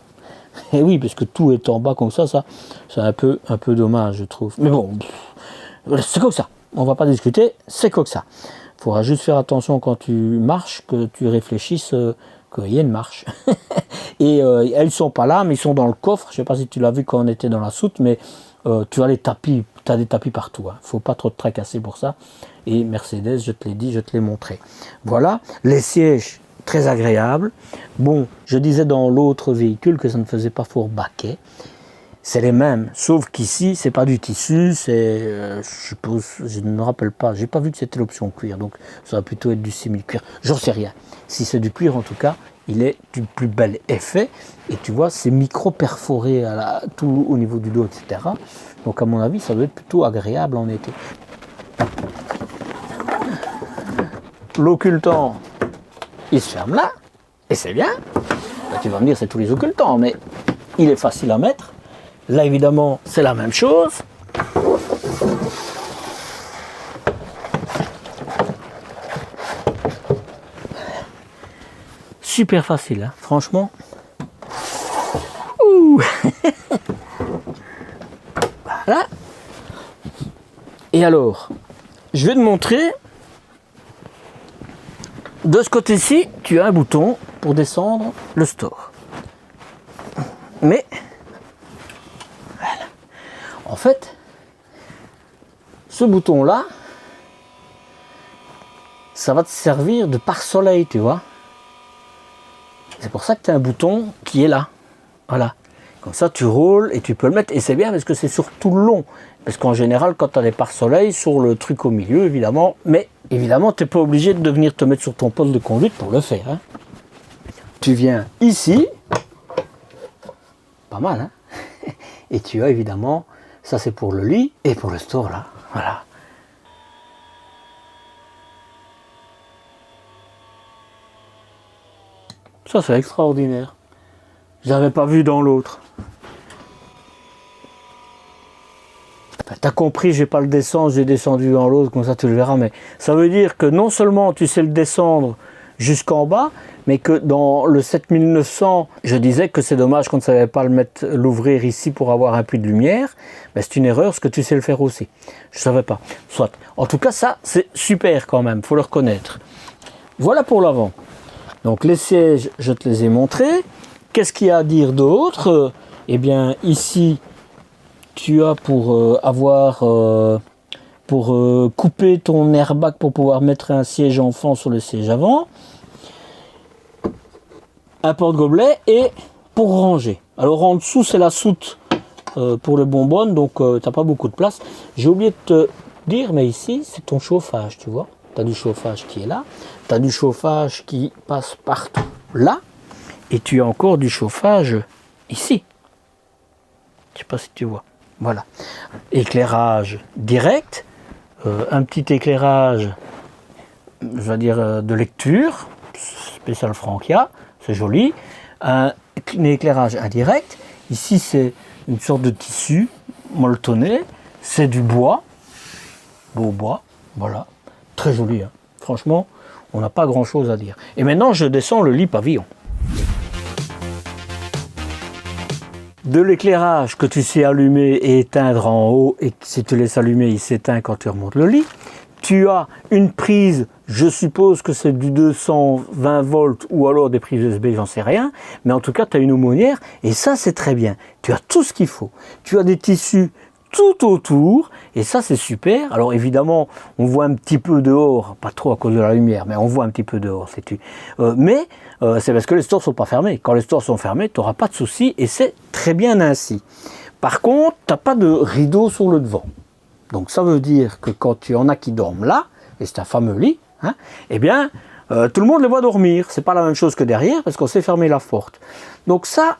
Speaker 2: Et oui, parce que tout est en bas comme ça c'est un peu dommage, je trouve. Mais bon, c'est comme ça. On va pas discuter, c'est comme ça. Il faudra juste faire attention quand tu marches, que tu réfléchisses qu'il y a une marche. Et elles sont pas là, mais ils sont dans le coffre. Je sais pas si tu l'as vu quand on était dans la soute, mais tu as les tapis, tu as des tapis partout. Hein. Faut pas trop te tracasser pour ça. Et Mercedes, je te l'ai dit, je te l'ai montré. Voilà, les sièges très agréables. Bon, je disais dans l'autre véhicule que ça ne faisait pas fort baquet. C'est les mêmes, sauf qu'ici, c'est pas du tissu, c'est, je suppose, je ne me rappelle pas, j'ai pas vu que c'était l'option cuir, donc ça va plutôt être du simili-cuir. J'en sais rien. Si c'est du cuir, en tout cas, il est du plus bel effet. Et tu vois, c'est micro-perforé tout au niveau du dos, etc. Donc à mon avis, ça doit être plutôt agréable en été. L'occultant, il se ferme là, et c'est bien. Là, tu vas me dire, c'est tous les occultants, mais il est facile à mettre. Là, évidemment, c'est la même chose. Super facile, hein, franchement. Ouh. Voilà. Et alors, je vais te montrer. De ce côté-ci, tu as un bouton pour descendre le store. Mais, voilà. En fait, ce bouton-là, ça va te servir de pare-soleil, tu vois. C'est pour ça que tu as un bouton qui est là. Voilà. Comme ça, tu roules et tu peux le mettre. Et c'est bien parce que c'est sur tout le long. Parce qu'en général, quand tu as des pare-soleil, sur le truc au milieu, évidemment. Mais évidemment, tu n'es pas obligé de venir te mettre sur ton poste de conduite pour le faire. Hein. Tu viens ici. Pas mal, hein. Et tu as évidemment, ça c'est pour le lit et pour le store là. Voilà. Ça c'est extraordinaire. Je l'avais pas vu dans l'autre. T'as compris, j'ai pas le descendre, j'ai descendu dans l'autre, comme ça tu le verras. Mais ça veut dire que non seulement tu sais le descendre jusqu'en bas, mais que dans le 7900, je disais que c'est dommage qu'on ne savait pas l'ouvrir ici pour avoir un puits de lumière. Mais c'est une erreur, parce que tu sais le faire aussi. Je ne savais pas. Soit. En tout cas, ça, c'est super quand même, il faut le reconnaître. Voilà pour l'avant. Donc les sièges, je te les ai montrés. Qu'est-ce qu'il y a à dire d'autre? Eh bien, ici, tu as pour couper ton airbag pour pouvoir mettre un siège enfant sur le siège avant. Un porte-gobelet et pour ranger. Alors en dessous, c'est la soute pour le bonbonne, donc tu n'as pas beaucoup de place. J'ai oublié de te dire, mais ici, c'est ton chauffage, tu vois. Tu as du chauffage qui est là. Tu as du chauffage qui passe partout là. Et tu as encore du chauffage ici. Je ne sais pas si tu vois. Voilà. Éclairage direct. Un petit éclairage, je vais dire, de lecture. Spécial Frankia. C'est joli. Un éclairage indirect. Ici, c'est une sorte de tissu molletonné. C'est du bois. Beau bois. Voilà. Très joli. Hein. Franchement, on n'a pas grand-chose à dire. Et maintenant, je descends le lit pavillon. De l'éclairage que tu sais allumer et éteindre en haut, et que si tu laisses allumer, il s'éteint quand tu remontes le lit. Tu as une prise, je suppose que c'est du 220 volts ou alors des prises USB, j'en sais rien. Mais en tout cas, tu as une aumônière et ça, c'est très bien. Tu as tout ce qu'il faut. Tu as des tissus tout autour et ça, c'est super. Alors évidemment, on voit un petit peu dehors, pas trop à cause de la lumière, mais on voit un petit peu dehors, sais-tu. Mais c'est parce que les stores sont pas fermés. Quand les stores sont fermés, tu n'auras pas de soucis et c'est très bien ainsi. Par contre, tu n'as pas de rideau sur le devant. Donc ça veut dire que quand tu en as qui dorment là, et c'est un fameux lit, hein, eh bien, tout le monde les voit dormir. C'est pas la même chose que derrière, parce qu'on sait fermer la porte. Donc ça,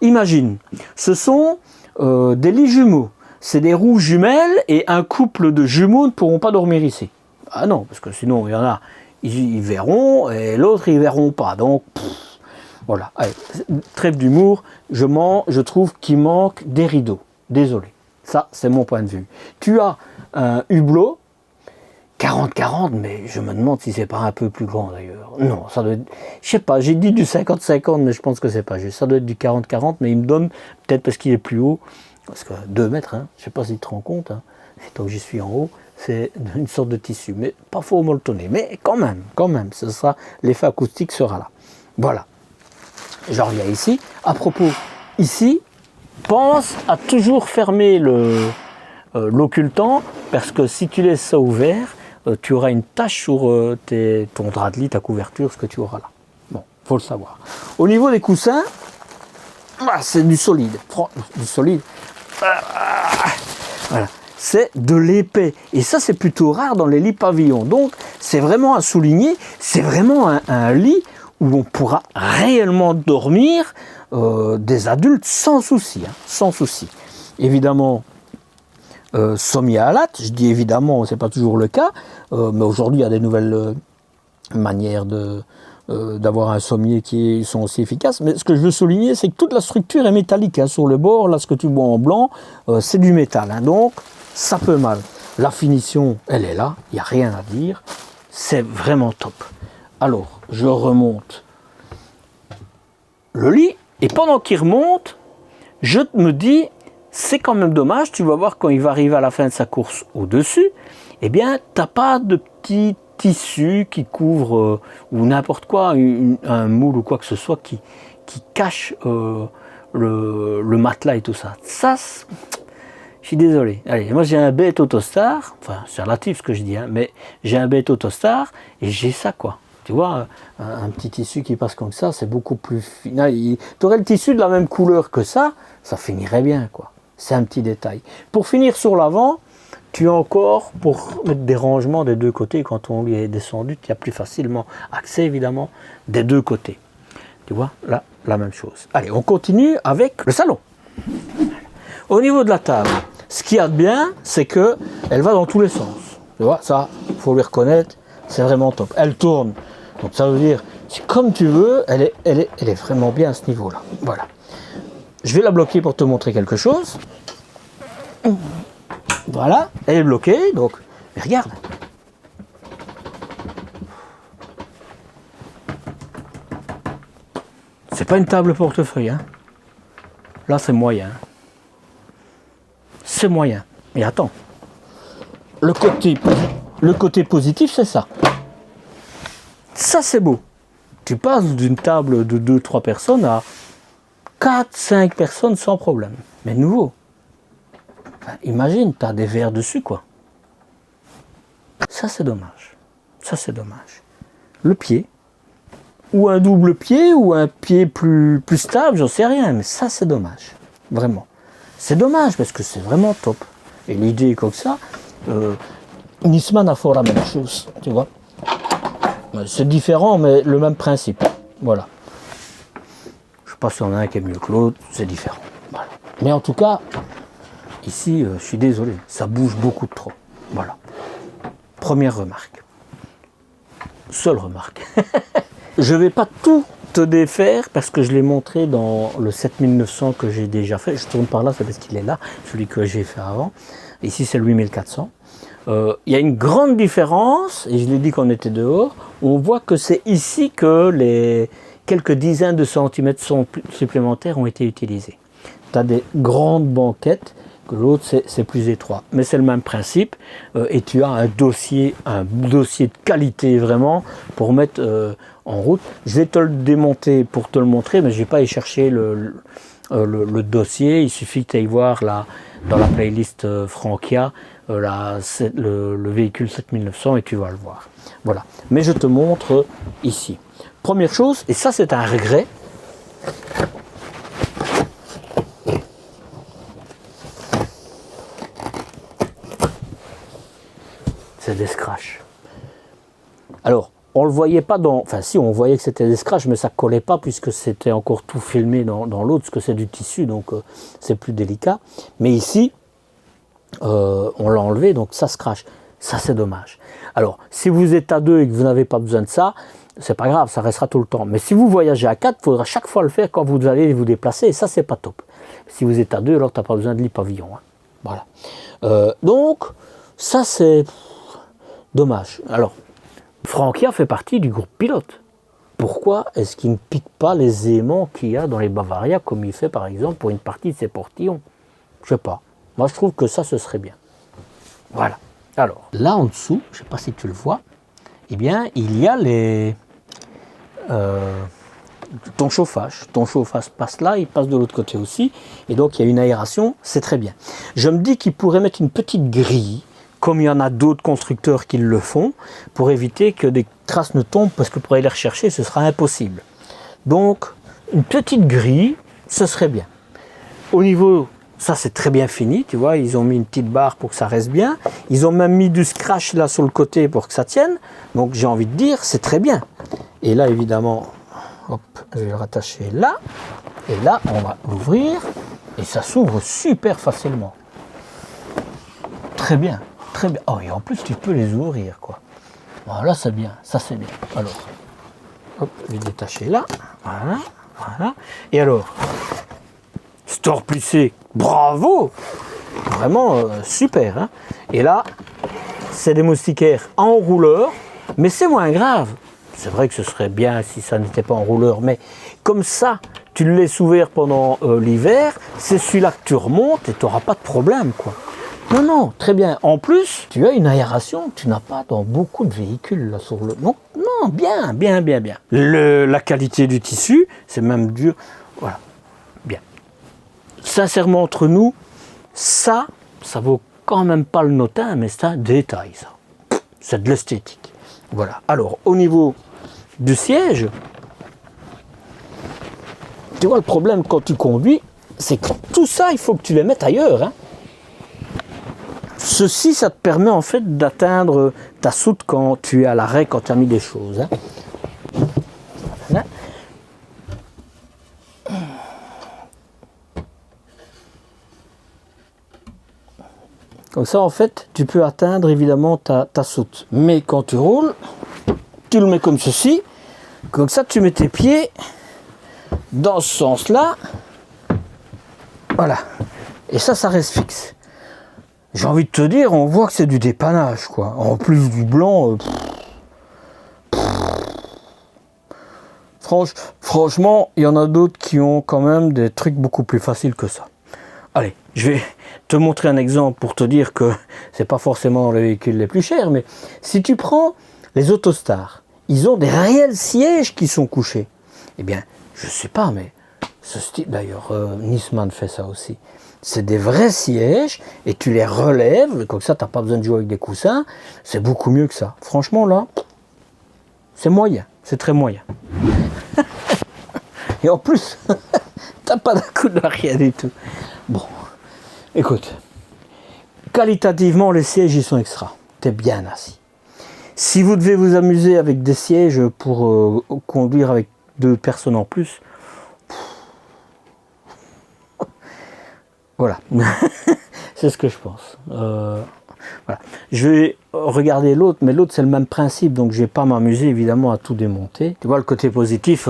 Speaker 2: imagine, ce sont des lits jumeaux. C'est des roues jumelles, et un couple de jumeaux ne pourront pas dormir ici. Ah non, parce que sinon, il y en a, ils verront, et l'autre, ils verront pas. Donc, voilà. Allez, trêve d'humour, je trouve qu'il manque des rideaux. Désolé. Ça, c'est mon point de vue. Tu as un hublot, 40-40, mais je me demande si c'est pas un peu plus grand d'ailleurs. Non, ça doit être, je sais pas, j'ai dit du 50-50, mais je pense que c'est pas juste. Ça doit être du 40-40, mais il me donne, peut-être parce qu'il est plus haut, parce que 2 mètres, hein, je sais pas si tu te rends compte, hein, tant que j'y suis en haut, c'est une sorte de tissu, mais pas faux molletonné, mais quand même, ce sera, l'effet acoustique sera là. Voilà. Je reviens ici. À propos, ici, pense à toujours fermer l'occultant, parce que si tu laisses ça ouvert, tu auras une tache sur ton drap de lit, ta couverture, ce que tu auras là. Bon, faut le savoir. Au niveau des coussins, c'est du solide. Du solide. Voilà. C'est de l'épais. Et ça, c'est plutôt rare dans les lits pavillons. Donc, c'est vraiment à souligner. C'est vraiment un lit où on pourra réellement dormir des adultes sans souci. Hein, sans souci. Évidemment, sommier à latte, je dis évidemment, c'est pas toujours le cas, mais aujourd'hui il y a des nouvelles manières d'avoir un sommier qui sont aussi efficaces. Mais ce que je veux souligner, c'est que toute la structure est métallique. Hein, sur le bord, là, ce que tu vois en blanc, c'est du métal. Hein, donc, ça peut mal. La finition, elle est là, il n'y a rien à dire. C'est vraiment top. Alors, je remonte le lit, et pendant qu'il remonte, je me dis, c'est quand même dommage, tu vas voir quand il va arriver à la fin de sa course au-dessus, eh bien, tu n'as pas de petit tissu qui couvre, ou n'importe quoi, un moule ou quoi que ce soit qui cache le matelas et tout ça. Ça, je suis désolé. Allez, moi j'ai un bête Autostar, enfin c'est relatif ce que je dis, hein, mais j'ai un bête Autostar et j'ai ça quoi. Tu vois, un petit tissu qui passe comme ça, c'est beaucoup plus fin. Tu aurais le tissu de la même couleur que ça finirait bien quoi. C'est un petit détail. Pour finir sur l'avant, tu as encore, pour mettre des rangements des deux côtés, quand on lui est descendu, tu as plus facilement accès évidemment des deux côtés. Tu vois, là, la même chose. Allez, on continue avec le salon. Au niveau de la table, ce qu'il y a de bien, c'est qu'elle va dans tous les sens. Tu vois, ça, il faut lui reconnaître, c'est vraiment top. Elle tourne, donc ça veut dire, c'est comme tu veux, elle est vraiment bien à ce niveau-là. Voilà. Je vais la bloquer pour te montrer quelque chose. Voilà, elle est bloquée, donc, mais regarde. C'est pas une table portefeuille, hein. Là, c'est moyen. C'est moyen. Mais attends. Le côté positif, c'est ça. Ça, c'est beau. Tu passes d'une table de 2-3 personnes à 4-5 personnes sans problème. Mais nouveau. Enfin, imagine, tu as des verres dessus, quoi. Ça, c'est dommage. Ça, c'est dommage. Le pied. Ou un double pied, ou un pied plus stable, j'en sais rien. Mais ça, c'est dommage. Vraiment. C'est dommage, parce que c'est vraiment top. Et l'idée, comme ça, Nisman a fait la même chose, tu vois. C'est différent, mais le même principe. Voilà. Je ne sais pas si on a un qui est mieux que l'autre, c'est différent. Voilà. Mais en tout cas, ici, je suis désolé, ça bouge beaucoup de trop. Voilà. Première remarque. Seule remarque. Je ne vais pas tout te défaire parce que je l'ai montré dans le 7900 que j'ai déjà fait. Je tourne par là, c'est parce qu'il est là, celui que j'ai fait avant. Ici, c'est le 8400. Il y a une grande différence, et je l'ai dit qu'on était dehors. On voit que c'est ici que les quelques dizaines de centimètres supplémentaires ont été utilisés. Tu as des grandes banquettes, que l'autre c'est plus étroit. Mais c'est le même principe, et tu as un dossier de qualité vraiment pour mettre en route. Je vais te le démonter pour te le montrer, mais je ne vais pas y chercher le dossier. Il suffit que tu ailles voir là, dans la playlist Frankia, le véhicule 7900 et tu vas le voir. Voilà. Mais je te montre ici. Première chose, et ça c'est un regret. C'est des scratchs. Alors, on le voyait pas dans... Enfin si, on voyait que c'était des scratchs, mais ça collait pas puisque c'était encore tout filmé dans l'autre, parce que c'est du tissu, donc c'est plus délicat. Mais ici, on l'a enlevé, donc ça scratch. Ça, c'est dommage. Alors, si vous êtes à 2 et que vous n'avez pas besoin de ça, c'est pas grave, ça restera tout le temps. Mais si vous voyagez à 4, il faudra chaque fois le faire quand vous allez vous déplacer, et ça, c'est pas top. Si vous êtes à 2, alors tu n'as pas besoin de lit-pavillon. Hein. Voilà. Donc, ça, c'est dommage. Alors, Frankia fait partie du groupe pilote. Pourquoi est-ce qu'il ne pique pas les aimants qu'il y a dans les Bavaria, comme il fait, par exemple, pour une partie de ses portillons? Je sais pas. Moi, je trouve que ça, ce serait bien. Voilà. Alors, là en dessous, je ne sais pas si tu le vois, eh bien, il y a ton chauffage. Ton chauffage passe là, il passe de l'autre côté aussi. Et donc, il y a une aération, c'est très bien. Je me dis qu'il pourrait mettre une petite grille, comme il y en a d'autres constructeurs qui le font, pour éviter que des traces ne tombent, parce que pour aller les rechercher, ce sera impossible. Donc, une petite grille, ce serait bien. Au niveau... Ça, c'est très bien fini, tu vois, ils ont mis une petite barre pour que ça reste bien. Ils ont même mis du scratch là sur le côté pour que ça tienne. Donc, j'ai envie de dire, c'est très bien. Et là, évidemment, hop, je vais le rattacher là. Et là, on va l'ouvrir. Et ça s'ouvre super facilement. Très bien, très bien. Oh, et en plus, tu peux les ouvrir, quoi. Voilà, c'est bien, ça c'est bien. Alors, hop, je vais détacher là. Voilà, voilà. Et alors... Store plissé, bravo, vraiment super. Hein. Et là, c'est des moustiquaires en rouleur, mais c'est moins grave. C'est vrai que ce serait bien si ça n'était pas en rouleur, mais comme ça, tu le laisses ouvert pendant l'hiver, c'est celui-là que tu remontes et tu n'auras pas de problème, quoi. Non, non, très bien. En plus, tu as une aération que tu n'as pas dans beaucoup de véhicules là sur le. Non, non, bien, bien, bien, bien. La qualité du tissu, c'est même dur. Voilà, bien. Sincèrement, entre nous, ça vaut quand même pas le notin, mais c'est un détail, ça. C'est de l'esthétique. Voilà. Alors, au niveau du siège, tu vois, le problème quand tu conduis, c'est que tout ça, il faut que tu les mettes ailleurs. Hein. Ceci, ça te permet en fait d'atteindre ta soute quand tu es à l'arrêt, quand tu as mis des choses. Hein. Voilà. Comme ça, en fait, tu peux atteindre évidemment ta soute. Mais quand tu roules, tu le mets comme ceci. Comme ça, tu mets tes pieds dans ce sens-là. Voilà. Et ça reste fixe. J'ai envie de te dire, on voit que c'est du dépannage, quoi. En plus du blanc. Franchement, il y en a d'autres qui ont quand même des trucs beaucoup plus faciles que ça. Allez, je vais te montrer un exemple pour te dire que c'est pas forcément dans les véhicules les plus chers, mais si tu prends les Autostars, ils ont des réels sièges qui sont couchés. Eh bien, je sais pas, mais ce style, d'ailleurs, Nisman fait ça aussi. C'est des vrais sièges et tu les relèves, comme ça, tu n'as pas besoin de jouer avec des coussins. C'est beaucoup mieux que ça. Franchement, là, c'est moyen, c'est très moyen. Et en plus, t'as pas d'un coup de rien du tout. Bon, écoute, qualitativement, les sièges, ils sont extra. T'es bien assis. Si vous devez vous amuser avec des sièges pour conduire avec 2 personnes en plus, voilà, c'est ce que je pense. Voilà. Je vais regarder l'autre, mais l'autre c'est le même principe, donc je vais pas m'amuser évidemment à tout démonter. Tu vois, le côté positif,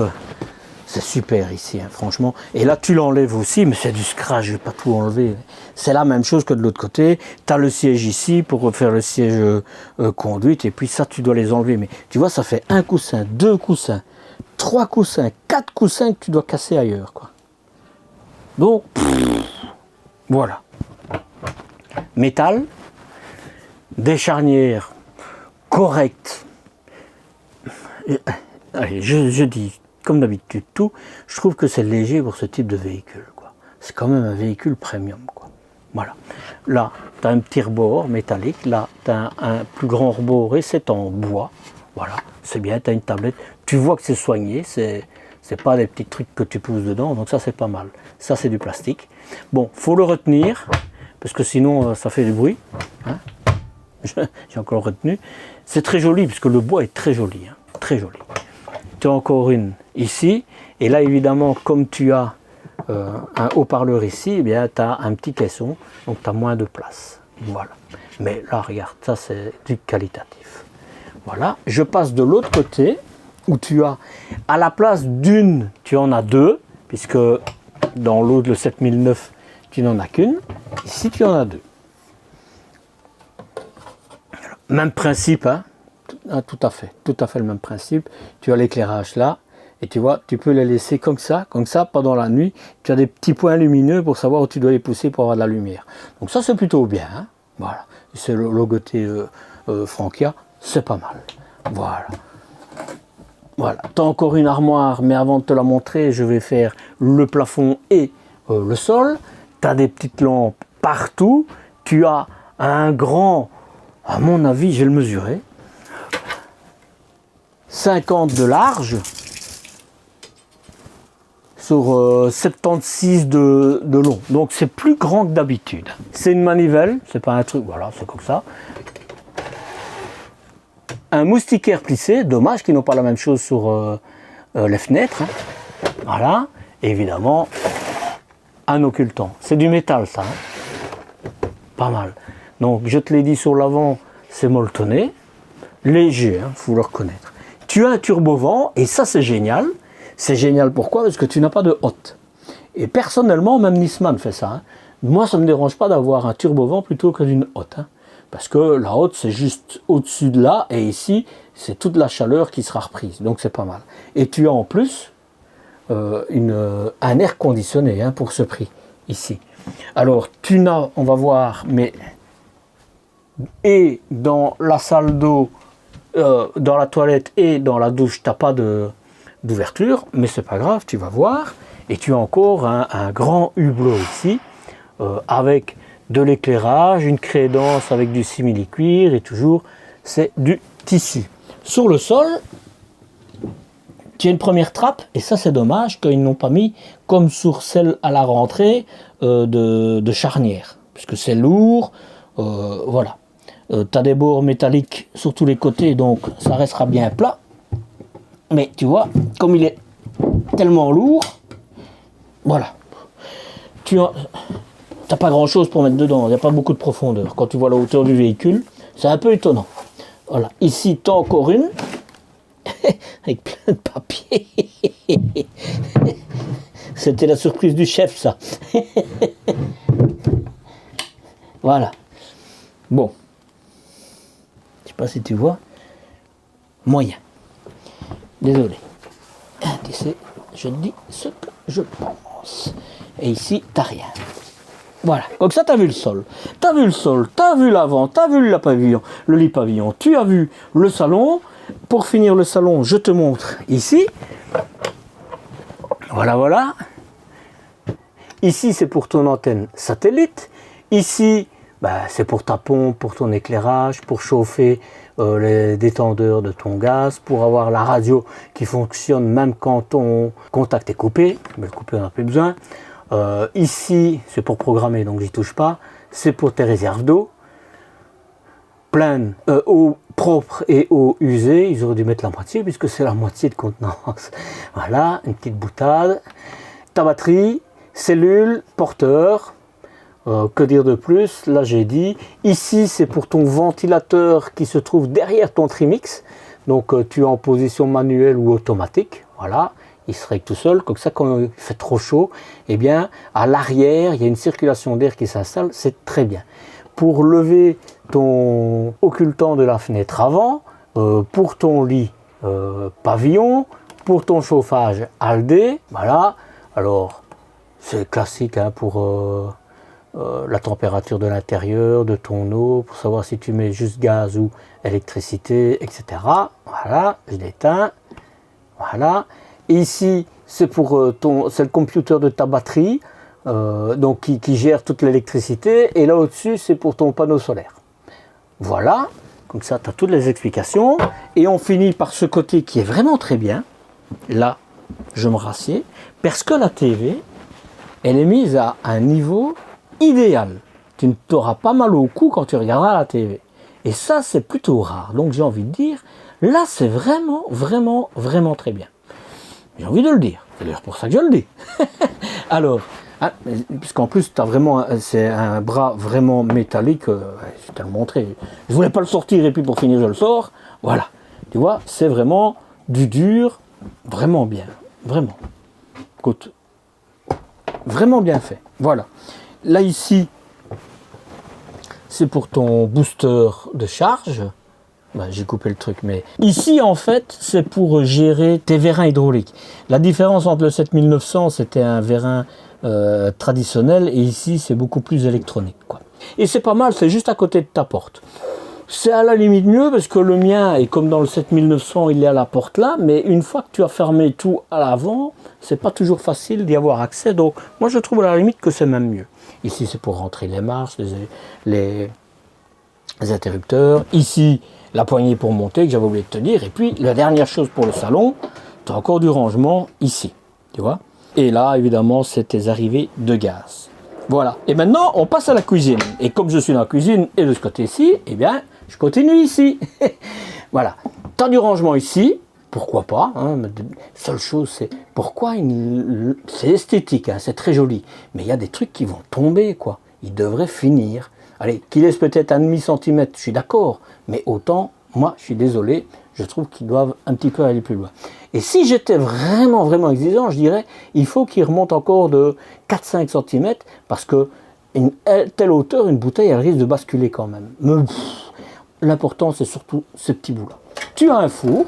Speaker 2: C'est super ici, hein, franchement. Et là, tu l'enlèves aussi, mais c'est du scratch, je vais pas tout enlever. C'est la même chose que de l'autre côté. Tu as le siège ici pour faire le siège conduite, et puis ça, tu dois les enlever. Mais tu vois, ça fait un coussin, 2 coussins, 3 coussins, 4 coussins que tu dois casser ailleurs, quoi. Donc, voilà. Métal, des charnières correctes. Allez, je dis, comme d'habitude, tout. Je trouve que c'est léger pour ce type de véhicule, quoi. C'est quand même un véhicule premium, quoi. Voilà. Là, tu as un petit rebord métallique. Là, tu as un plus grand rebord et c'est en bois. Voilà, c'est bien, tu as une tablette. Tu vois que c'est soigné, c'est pas des petits trucs que tu pousses dedans, donc ça c'est pas mal. Ça c'est du plastique. Bon, faut le retenir, parce que sinon ça fait du bruit. Hein, j'ai encore retenu. C'est très joli, puisque le bois est très joli. Hein, très joli. Tu as encore une ici, et là évidemment, comme tu as un haut-parleur ici, eh bien tu as un petit caisson, donc tu as moins de place. Voilà. Mais là, regarde, ça c'est du qualitatif. Voilà, je passe de l'autre côté où tu as, à la place d'une, tu en as deux, puisque dans l'autre, le 7009, tu n'en as qu'une. Ici, tu en as deux. Même principe, hein, tout à fait le même principe. Tu as l'éclairage là, et tu vois, tu peux les laisser comme ça, pendant la nuit. Tu as des petits points lumineux pour savoir où tu dois les pousser pour avoir de la lumière. Donc ça, c'est plutôt bien. Hein, voilà, c'est le logoté Frankia. C'est pas mal. Voilà. Voilà. Tu as encore une armoire, mais avant de te la montrer, je vais faire le plafond et le sol. Tu as des petites lampes partout. Tu as un grand, à mon avis, je vais le mesurer, 50 de large sur 76 de long. Donc c'est plus grand que d'habitude. C'est une manivelle, c'est pas un truc, voilà, c'est comme ça. Un moustiquaire plissé, dommage qu'ils n'ont pas la même chose sur les fenêtres. Hein. Voilà, et évidemment, un occultant. C'est du métal ça, hein. Pas mal. Donc je te l'ai dit sur l'avant, c'est molletonné, léger, hein, faut le reconnaître. Tu as un turbo-vent, et ça c'est génial. C'est génial pourquoi? Parce que tu n'as pas de hotte. Et personnellement, même Nisman fait ça. Hein. Moi, ça ne me dérange pas d'avoir un turbo-vent plutôt que d'une hotte. Hein. Parce que la hotte, c'est juste au-dessus de là, et ici, c'est toute la chaleur qui sera reprise. Donc, c'est pas mal. Et tu as en plus un air conditionné hein, pour ce prix, ici. Alors, tu n'as, on va voir, mais... Et dans la salle d'eau, dans la toilette et dans la douche, tu n'as pas d'ouverture, mais c'est pas grave, tu vas voir. Et tu as encore un grand hublot ici, avec de l'éclairage, une crédence avec du simili-cuir et toujours c'est du tissu. Sur le sol, tu as une première trappe et ça c'est dommage qu'ils n'ont pas mis comme sur celle à la rentrée de charnière, puisque c'est lourd, voilà. Tu as des bords métalliques sur tous les côtés donc ça restera bien plat. Mais tu vois, comme il est tellement lourd, voilà. Tu n'as pas grand chose pour mettre dedans, il n'y a pas beaucoup de profondeur. Quand tu vois la hauteur du véhicule, c'est un peu étonnant. Voilà, ici tu as encore une, avec plein de papier. C'était la surprise du chef, ça. Voilà. Bon. Je sais pas si tu vois. Moyen. Désolé. Tu sais, je dis ce que je pense. Et ici, t'as rien. Voilà. Comme ça, tu as vu le sol. Tu as vu le sol, tu as vu l'avant, tu as vu le lit pavillon. Tu as vu le salon. Pour finir le salon, je te montre ici. Voilà, voilà. Ici, c'est pour ton antenne satellite. Ici, c'est pour ta pompe, pour ton éclairage, pour chauffer les détendeurs de ton gaz, pour avoir la radio qui fonctionne même quand ton contact est coupé. Mais le coupé, on n'a plus besoin. Ici, c'est pour programmer, donc j'y touche pas. C'est pour tes réserves d'eau. Pleine, eau propre et eau usée. Ils auraient dû mettre la moitié puisque c'est la moitié de contenance. Voilà, une petite boutade. Ta batterie, cellule, porteur. Que dire de plus? Là j'ai dit. Ici c'est pour ton ventilateur qui se trouve derrière ton trimix. Donc tu es en position manuelle ou automatique. Voilà. il se règle tout seul, comme ça quand il fait trop chaud, eh bien à l'arrière, il y a une circulation d'air qui s'installe, c'est très bien. Pour lever ton occultant de la fenêtre avant, pour ton lit pavillon, pour ton chauffage Aldé, voilà, alors c'est classique hein, pour la température de l'intérieur, de ton eau, pour savoir si tu mets juste gaz ou électricité, etc. Voilà, je l'éteins. Voilà. Et ici, c'est pour c'est le computer de ta batterie, donc qui gère toute l'électricité. Et là au-dessus, c'est pour ton panneau solaire. Voilà. Comme ça, tu as toutes les explications. Et on finit par ce côté qui est vraiment très bien. Là, je me rassieds. Parce que la TV, elle est mise à un niveau idéal. Tu ne t'auras pas mal au cou quand tu regarderas la TV. Et ça, c'est plutôt rare. Donc j'ai envie de dire, là, c'est vraiment, vraiment, vraiment très bien. J'ai envie de le dire. C'est d'ailleurs pour ça que je le dis. Alors, hein, puisqu'en plus, tu as vraiment, c'est un bras vraiment métallique. Je vais te le montrer. Je voulais pas le sortir et puis pour finir, je le sors. Voilà. Tu vois, c'est vraiment du dur, vraiment bien. Vraiment. Écoute, vraiment bien fait. Voilà. Là, ici, c'est pour ton booster de charge. Ben, j'ai coupé le truc, mais ici, en fait, c'est pour gérer tes vérins hydrauliques. La différence entre le 7900, c'était un vérin traditionnel, et ici, c'est beaucoup plus électronique, quoi. Et c'est pas mal, c'est juste à côté de ta porte. C'est à la limite mieux, parce que le mien, est comme dans le 7900, il est à la porte là, mais une fois que tu as fermé tout à l'avant, c'est pas toujours facile d'y avoir accès, donc moi, je trouve à la limite que c'est même mieux. Ici, c'est pour rentrer les marches, les interrupteurs. Ici, la poignée pour monter, que j'avais oublié de te dire. Et puis, la dernière chose pour le salon, tu as encore du rangement ici. Tu vois? Et là, évidemment, c'est tes arrivées de gaz. Voilà. Et maintenant, on passe à la cuisine. Et comme je suis dans la cuisine et de ce côté-ci, eh bien, je continue ici. Voilà. Tu as du rangement ici. Pourquoi pas hein, la seule chose, c'est pourquoi c'est esthétique, hein, c'est très joli. Mais il y a des trucs qui vont tomber, quoi. Ils devraient finir. Allez, qu'il laisse peut-être 1,5 centimètre, je suis d'accord. Mais autant, moi, je suis désolé, je trouve qu'ils doivent un petit peu aller plus loin. Et si j'étais vraiment, vraiment exigeant, je dirais, il faut qu'ils remontent encore de 4-5 centimètres, parce que telle hauteur, une bouteille, elle risque de basculer quand même. Mais l'important, c'est surtout ce petit bout-là. Tu as un four.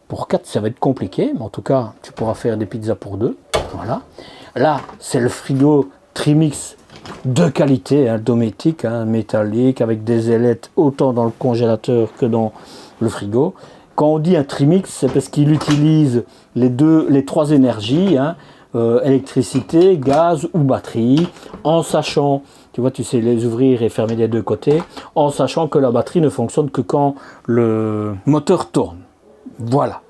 Speaker 2: Pour 4, ça va être compliqué, mais en tout cas, tu pourras faire des pizzas pour 2. Voilà. Là, c'est le frigo Trimix de qualité, hein, dométique, hein, métallique, avec des ailettes autant dans le congélateur que dans le frigo. Quand on dit un Trimix, c'est parce qu'il utilise les trois énergies, hein, électricité, gaz ou batterie, en sachant, tu vois, tu sais les ouvrir et fermer des deux côtés, en sachant que la batterie ne fonctionne que quand le moteur tourne. Voilà.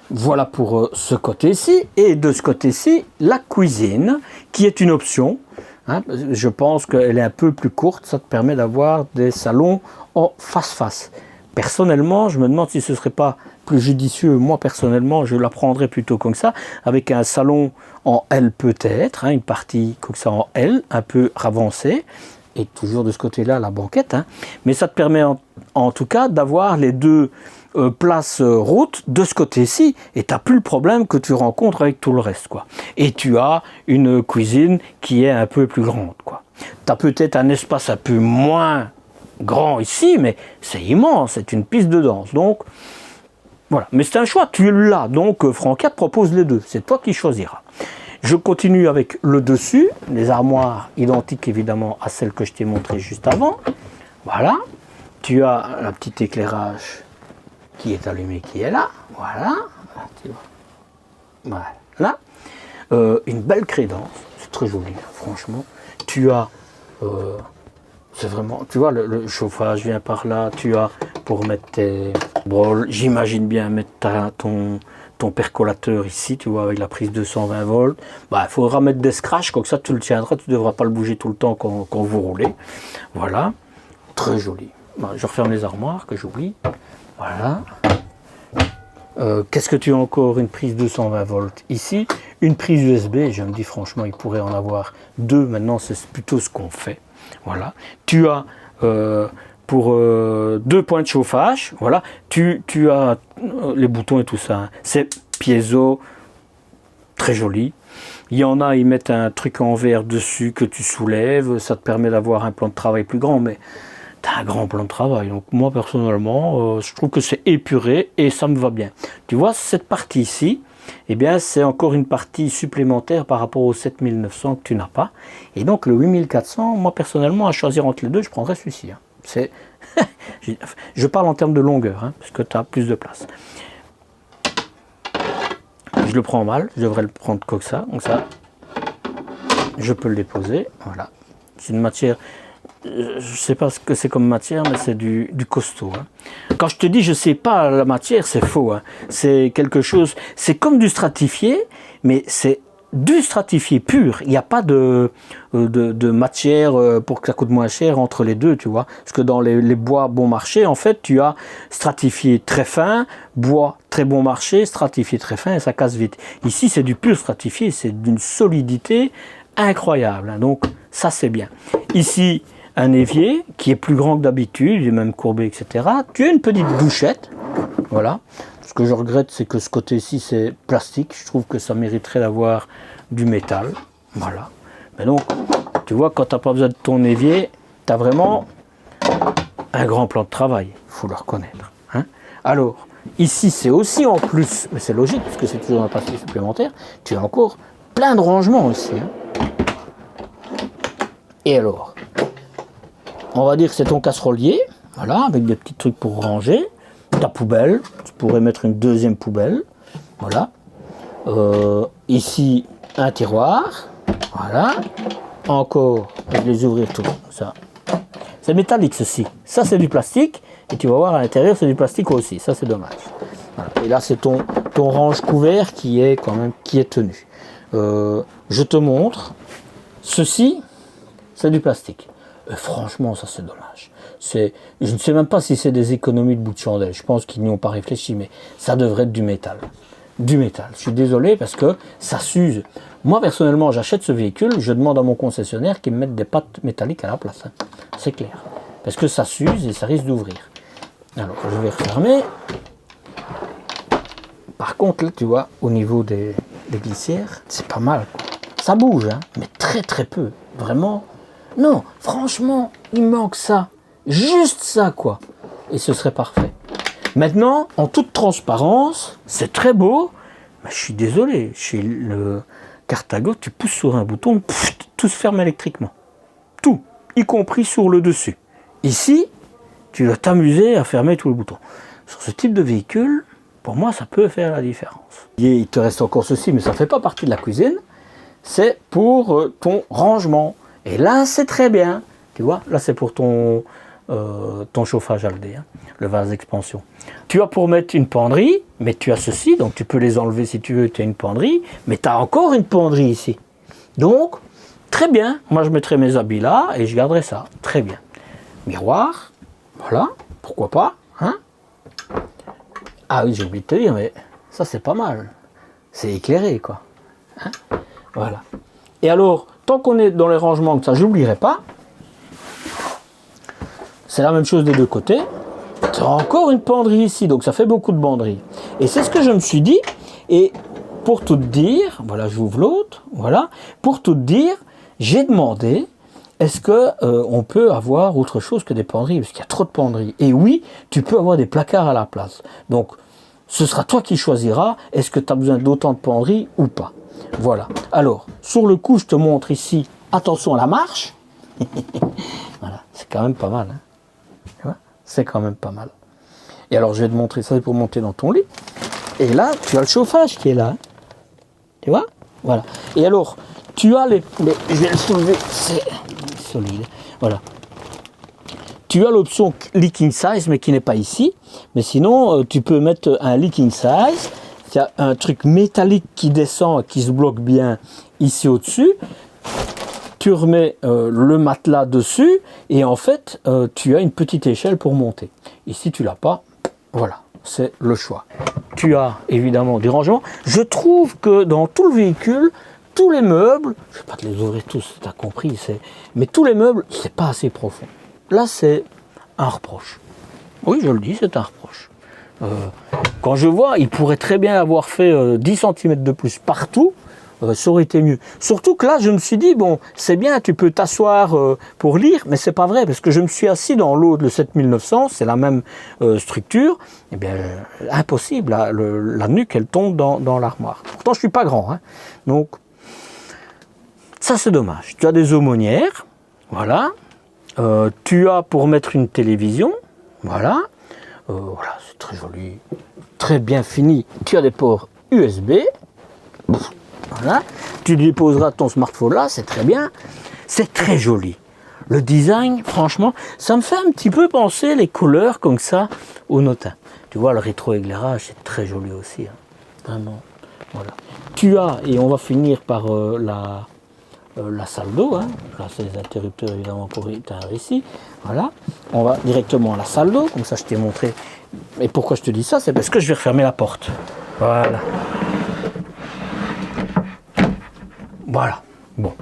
Speaker 2: Voilà pour ce côté-ci. Et de ce côté-ci, la cuisine, qui est une option. Hein, je pense qu'elle est un peu plus courte. Ça te permet d'avoir des salons en face-face. Personnellement, je me demande si ce ne serait pas plus judicieux. Moi, personnellement, je la prendrais plutôt comme ça, avec un salon en L peut-être, hein, une partie comme ça en L, un peu avancée. Et toujours de ce côté-là, la banquette. Hein. Mais ça te permet en tout cas d'avoir les deux place route de ce côté-ci, et tu n'as plus le problème que tu rencontres avec tout le reste, quoi. Et tu as une cuisine qui est un peu plus grande, quoi. Tu as peut-être un espace un peu moins grand ici, mais c'est immense, c'est une piste de danse. Donc, voilà. Mais c'est un choix, tu l'as. Donc, Franca te propose les deux. C'est toi qui choisiras. Je continue avec le dessus, les armoires identiques évidemment à celles que je t'ai montrées juste avant. Voilà. Tu as un petit éclairage qui est allumé, qui est là, voilà, voilà, une belle crédence, c'est très joli, franchement. Tu as, c'est vraiment, tu vois, le chauffage vient par là, tu as pour mettre tes broles, j'imagine bien mettre ton percolateur ici, tu vois, avec la prise de 120 volts. Bah, il faudra mettre des scratchs, comme ça tu le tiendras, tu ne devras pas le bouger tout le temps quand vous roulez. Voilà, très joli. Bah, je referme les armoires que j'oublie. Voilà. Qu'est-ce que tu as encore? Une prise 220 volts ici, une prise USB. Je me dis franchement, il pourrait en avoir deux. Maintenant, c'est plutôt ce qu'on fait. Voilà. Tu as pour 2 points de chauffage. Voilà. Tu as les boutons et tout ça. Hein. C'est piezo très joli. Il y en a, ils mettent un truc en verre dessus que tu soulèves, ça te permet d'avoir un plan de travail plus grand, mais tu as un grand plan de travail. Donc moi, personnellement, je trouve que c'est épuré et ça me va bien. Tu vois, cette partie ici, eh bien, c'est encore une partie supplémentaire par rapport au 7900 que tu n'as pas. Et donc, le 8400, moi, personnellement, à choisir entre les deux, je prendrais celui-ci. Hein. C'est... je parle en termes de longueur, hein, parce que tu as plus de place. Je le prends mal, je devrais le prendre comme ça. Donc ça, je peux le déposer. Voilà. C'est une matière... Je ne sais pas ce que c'est comme matière, mais c'est du costaud. Hein. Quand je te dis je ne sais pas la matière, c'est faux. Hein. C'est quelque chose, c'est comme du stratifié, mais c'est du stratifié pur. Il n'y a pas de matière pour que ça coûte moins cher entre les deux, tu vois. Parce que dans les bois bon marché, en fait, tu as stratifié très fin, bois très bon marché, stratifié très fin et ça casse vite. Ici, c'est du pur stratifié, c'est d'une solidité incroyable. Hein. Donc, ça, c'est bien. Ici, un évier qui est plus grand que d'habitude, il est même courbé, etc. Tu as une petite douchette, voilà. Ce que je regrette, c'est que ce côté-ci, c'est plastique. Je trouve que ça mériterait d'avoir du métal, voilà. Mais donc, tu vois, quand tu n'as pas besoin de ton évier, tu as vraiment un grand plan de travail, il faut le reconnaître. Hein. Alors, ici, c'est aussi en plus, mais c'est logique, parce que c'est toujours un partie supplémentaire, tu as encore plein de rangements aussi. Hein. Et alors, on va dire que c'est ton casserolier, voilà, avec des petits trucs pour ranger. Ta poubelle, tu pourrais mettre une deuxième poubelle, voilà. Ici, un tiroir, voilà. Encore, je vais les ouvrir tout, ça. C'est métallique ceci. Ça, c'est du plastique, et tu vas voir à l'intérieur, c'est du plastique aussi. Ça, c'est dommage. Voilà. Et là, c'est ton range couvert qui est quand même tenu. Je te montre. Ceci, c'est du plastique. Franchement, ça c'est dommage. Je ne sais même pas si c'est des économies de bout de chandelle. Je pense qu'ils n'y ont pas réfléchi, mais ça devrait être du métal. Du métal. Je suis désolé parce que ça s'use. Moi, personnellement, j'achète ce véhicule, je demande à mon concessionnaire qu'il me mette des pattes métalliques à la place. Hein. C'est clair. Parce que ça s'use et ça risque d'ouvrir. Alors, je vais refermer. Par contre, là, tu vois, au niveau des glissières, c'est pas mal. Quoi. Ça bouge, hein, mais très très peu. Vraiment. Non, franchement, il manque ça. Juste ça, quoi. Et ce serait parfait. Maintenant, en toute transparence, c'est très beau, mais je suis désolé. Chez le Cartago, tu pousses sur un bouton, pff, tout se ferme électriquement. Tout, y compris sur le dessus. Ici, tu dois t'amuser à fermer tout le bouton. Sur ce type de véhicule, pour moi, ça peut faire la différence. Et il te reste encore ceci, mais ça ne fait pas partie de la cuisine. C'est pour ton rangement. Et là, c'est très bien. Tu vois, là, c'est pour ton chauffage Aldé, hein, le vase d'expansion. Tu as pour mettre une penderie, mais tu as ceci, donc tu peux les enlever si tu veux, tu as une penderie, mais tu as encore une penderie ici. Donc, très bien. Moi, je mettrai mes habits là et je garderai ça. Très bien. Miroir, voilà, pourquoi pas. Hein. Ah oui, j'ai oublié de te dire, mais ça, c'est pas mal. C'est éclairé, quoi. Hein. Voilà. Et alors, tant qu'on est dans les rangements, que ça, j'oublierai pas. C'est la même chose des deux côtés. Tu as encore une penderie ici, donc ça fait beaucoup de banderies. Et c'est ce que je me suis dit. Et pour tout te dire, voilà, j'ouvre l'autre, voilà. Pour tout te dire, j'ai demandé, est-ce que on peut avoir autre chose que des penderies? Parce qu'il y a trop de penderies. Et oui, tu peux avoir des placards à la place. Donc, ce sera toi qui choisiras, est-ce que tu as besoin d'autant de penderies ou pas. Voilà. Alors, sur le coup, je te montre ici, attention à la marche. Voilà, c'est quand même pas mal. Hein. Tu vois, c'est quand même pas mal. Et alors, je vais te montrer ça pour monter dans ton lit. Et là, tu as le chauffage qui est là. Hein. Tu vois? Voilà. Et alors, tu as je vais le soulever, c'est solide. Voilà. Tu as l'option leaking size, mais qui n'est pas ici. Mais sinon, tu peux mettre un leaking size. Il y a un truc métallique qui descend, qui se bloque bien ici au-dessus. Tu remets le matelas dessus et en fait, tu as une petite échelle pour monter. Ici, tu l'as pas. Voilà, c'est le choix. Tu as évidemment du rangement. Je trouve que dans tout le véhicule, tous les meubles, je ne vais pas te les ouvrir tous, tu as compris, mais tous les meubles, c'est pas assez profond. Là, c'est un reproche. Oui, je le dis, c'est un reproche. Quand je vois, il pourrait très bien avoir fait 10 cm de plus partout, ça aurait été mieux. Surtout que là, je me suis dit, bon, c'est bien, tu peux t'asseoir pour lire, mais c'est pas vrai, parce que je me suis assis dans l'autre, le 7900, c'est la même structure, eh bien, impossible, la nuque, elle tombe dans l'armoire. Pourtant, je suis pas grand, hein. Donc, ça, c'est dommage. Tu as des aumônières, voilà. Tu as pour mettre une télévision, voilà. Voilà, c'est très joli, très bien fini. Tu as des ports USB, voilà. Tu déposeras ton smartphone là, c'est très bien. C'est très joli. Le design, franchement, ça me fait un petit peu penser les couleurs comme ça au Notin. Tu vois, le rétroéclairage, c'est très joli aussi, hein. Vraiment, voilà. Tu as, et on va finir par la salle d'eau, hein. Là c'est les interrupteurs évidemment pour éteindre ici, voilà, on va directement à la salle d'eau, comme ça je t'ai montré, et pourquoi je te dis ça, c'est parce que je vais refermer la porte, voilà, bon,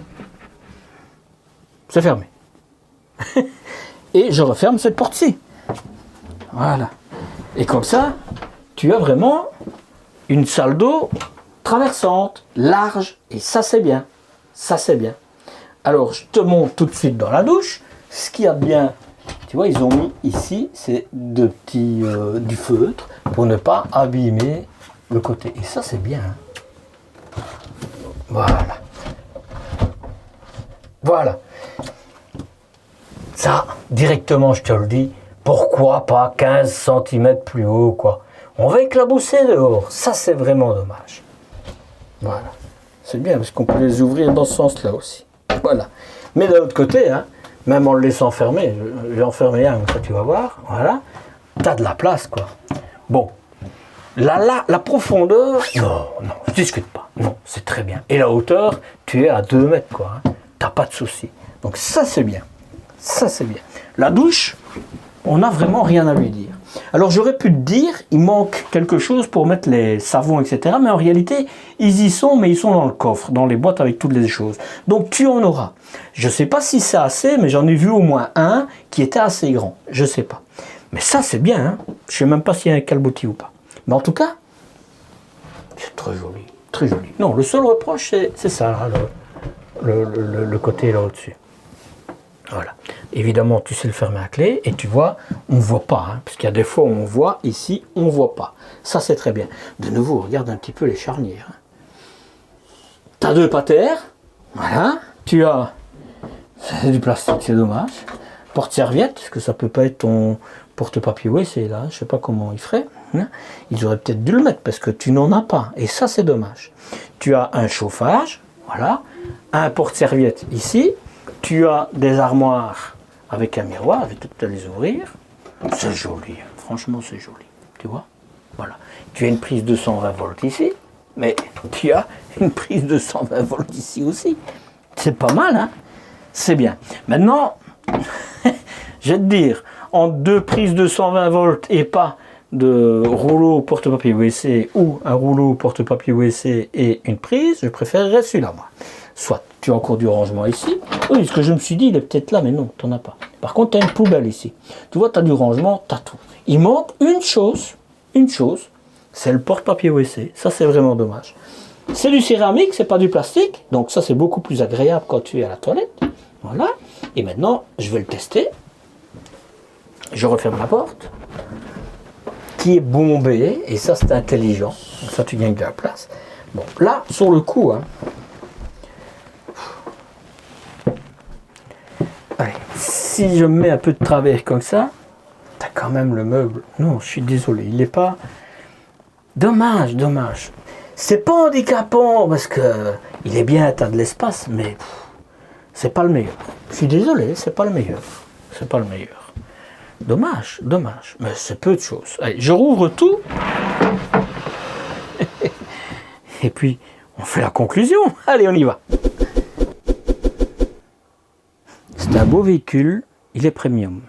Speaker 2: c'est fermé, et je referme cette porte-ci, voilà, et comme ça, tu as vraiment une salle d'eau traversante, large, et ça c'est bien. Ça, c'est bien. Alors, je te montre tout de suite dans la douche. Ce qu'il y a de bien, tu vois, ils ont mis ici, c'est du feutre pour ne pas abîmer le côté. Et ça, c'est bien, hein. Voilà. Voilà. Ça, directement, je te le dis, pourquoi pas 15 cm plus haut, quoi. On va éclabousser dehors. Ça, c'est vraiment dommage. Voilà. C'est bien parce qu'on peut les ouvrir dans ce sens-là aussi. Voilà. Mais de l'autre côté, hein, même en le laissant fermer, je vais en fermer un, comme ça tu vas voir. Voilà. T'as de la place, quoi. Bon. La profondeur, non, je discute pas. Non, c'est très bien. Et la hauteur, tu es à 2 mètres, quoi. Hein. T'as pas de souci. Donc ça, c'est bien. Ça, c'est bien. La douche, on n'a vraiment rien à lui dire. Alors j'aurais pu te dire, il manque quelque chose pour mettre les savons, etc. Mais en réalité, ils y sont, mais ils sont dans le coffre, dans les boîtes avec toutes les choses. Donc tu en auras. Je ne sais pas si c'est assez, mais j'en ai vu au moins un qui était assez grand. Je ne sais pas. Mais ça, c'est bien. Hein. Je ne sais même pas s'il y a un calbotis ou pas. Mais en tout cas, c'est très joli. Très joli. Non, le seul reproche, c'est ça, là, le côté là au-dessus. Voilà. Évidemment, tu sais le fermer à clé et tu vois, on ne voit pas, hein, parce qu'il y a des fois où on voit, ici, on ne voit pas. Ça, c'est très bien. De nouveau, regarde un petit peu les charnières. Hein. Tu as 2 patères, voilà. Tu as du plastique, c'est dommage. Porte-serviette, parce que ça ne peut pas être ton porte-papier WC, là, je ne sais pas comment ils feraient. Hein. Ils auraient peut-être dû le mettre, parce que tu n'en as pas, et ça, c'est dommage. Tu as un chauffage, voilà, un porte-serviette ici. Tu as des armoires avec un miroir, je vais peut-être te les ouvrir. C'est joli, hein. Franchement c'est joli, tu vois. Voilà. Tu as une prise de 120 volts ici, mais tu as une prise de 120 volts ici aussi. C'est pas mal, hein. C'est bien. Maintenant, je vais te dire, entre 2 prises de 120 volts et pas de rouleau porte-papier WC ou un rouleau porte-papier WC et une prise, je préférerais celui-là, moi. Soit tu as encore du rangement ici. Oui, ce que je me suis dit, il est peut-être là, mais non, tu n'en as pas. Par contre, tu as une poubelle ici. Tu vois, tu as du rangement, tu as tout. Il manque une chose, c'est le porte-papier WC. Ça, c'est vraiment dommage. C'est du céramique, c'est pas du plastique. Donc ça, c'est beaucoup plus agréable quand tu es à la toilette. Voilà. Et maintenant, je vais le tester. Je referme la porte, qui est bombée. Et ça, c'est intelligent. Donc ça, tu gagnes de la place. Bon, là, sur le coup, hein, allez, si je me mets un peu de travers comme ça, t'as quand même le meuble. Non, je suis désolé, il n'est pas... Dommage. C'est pas handicapant parce que il est bien, t'as de l'espace, mais c'est pas le meilleur. Je suis désolé, c'est pas le meilleur. Dommage. Mais c'est peu de choses. Allez, je rouvre tout. Et puis, on fait la conclusion. Allez, on y va. C'est un beau véhicule, il est premium.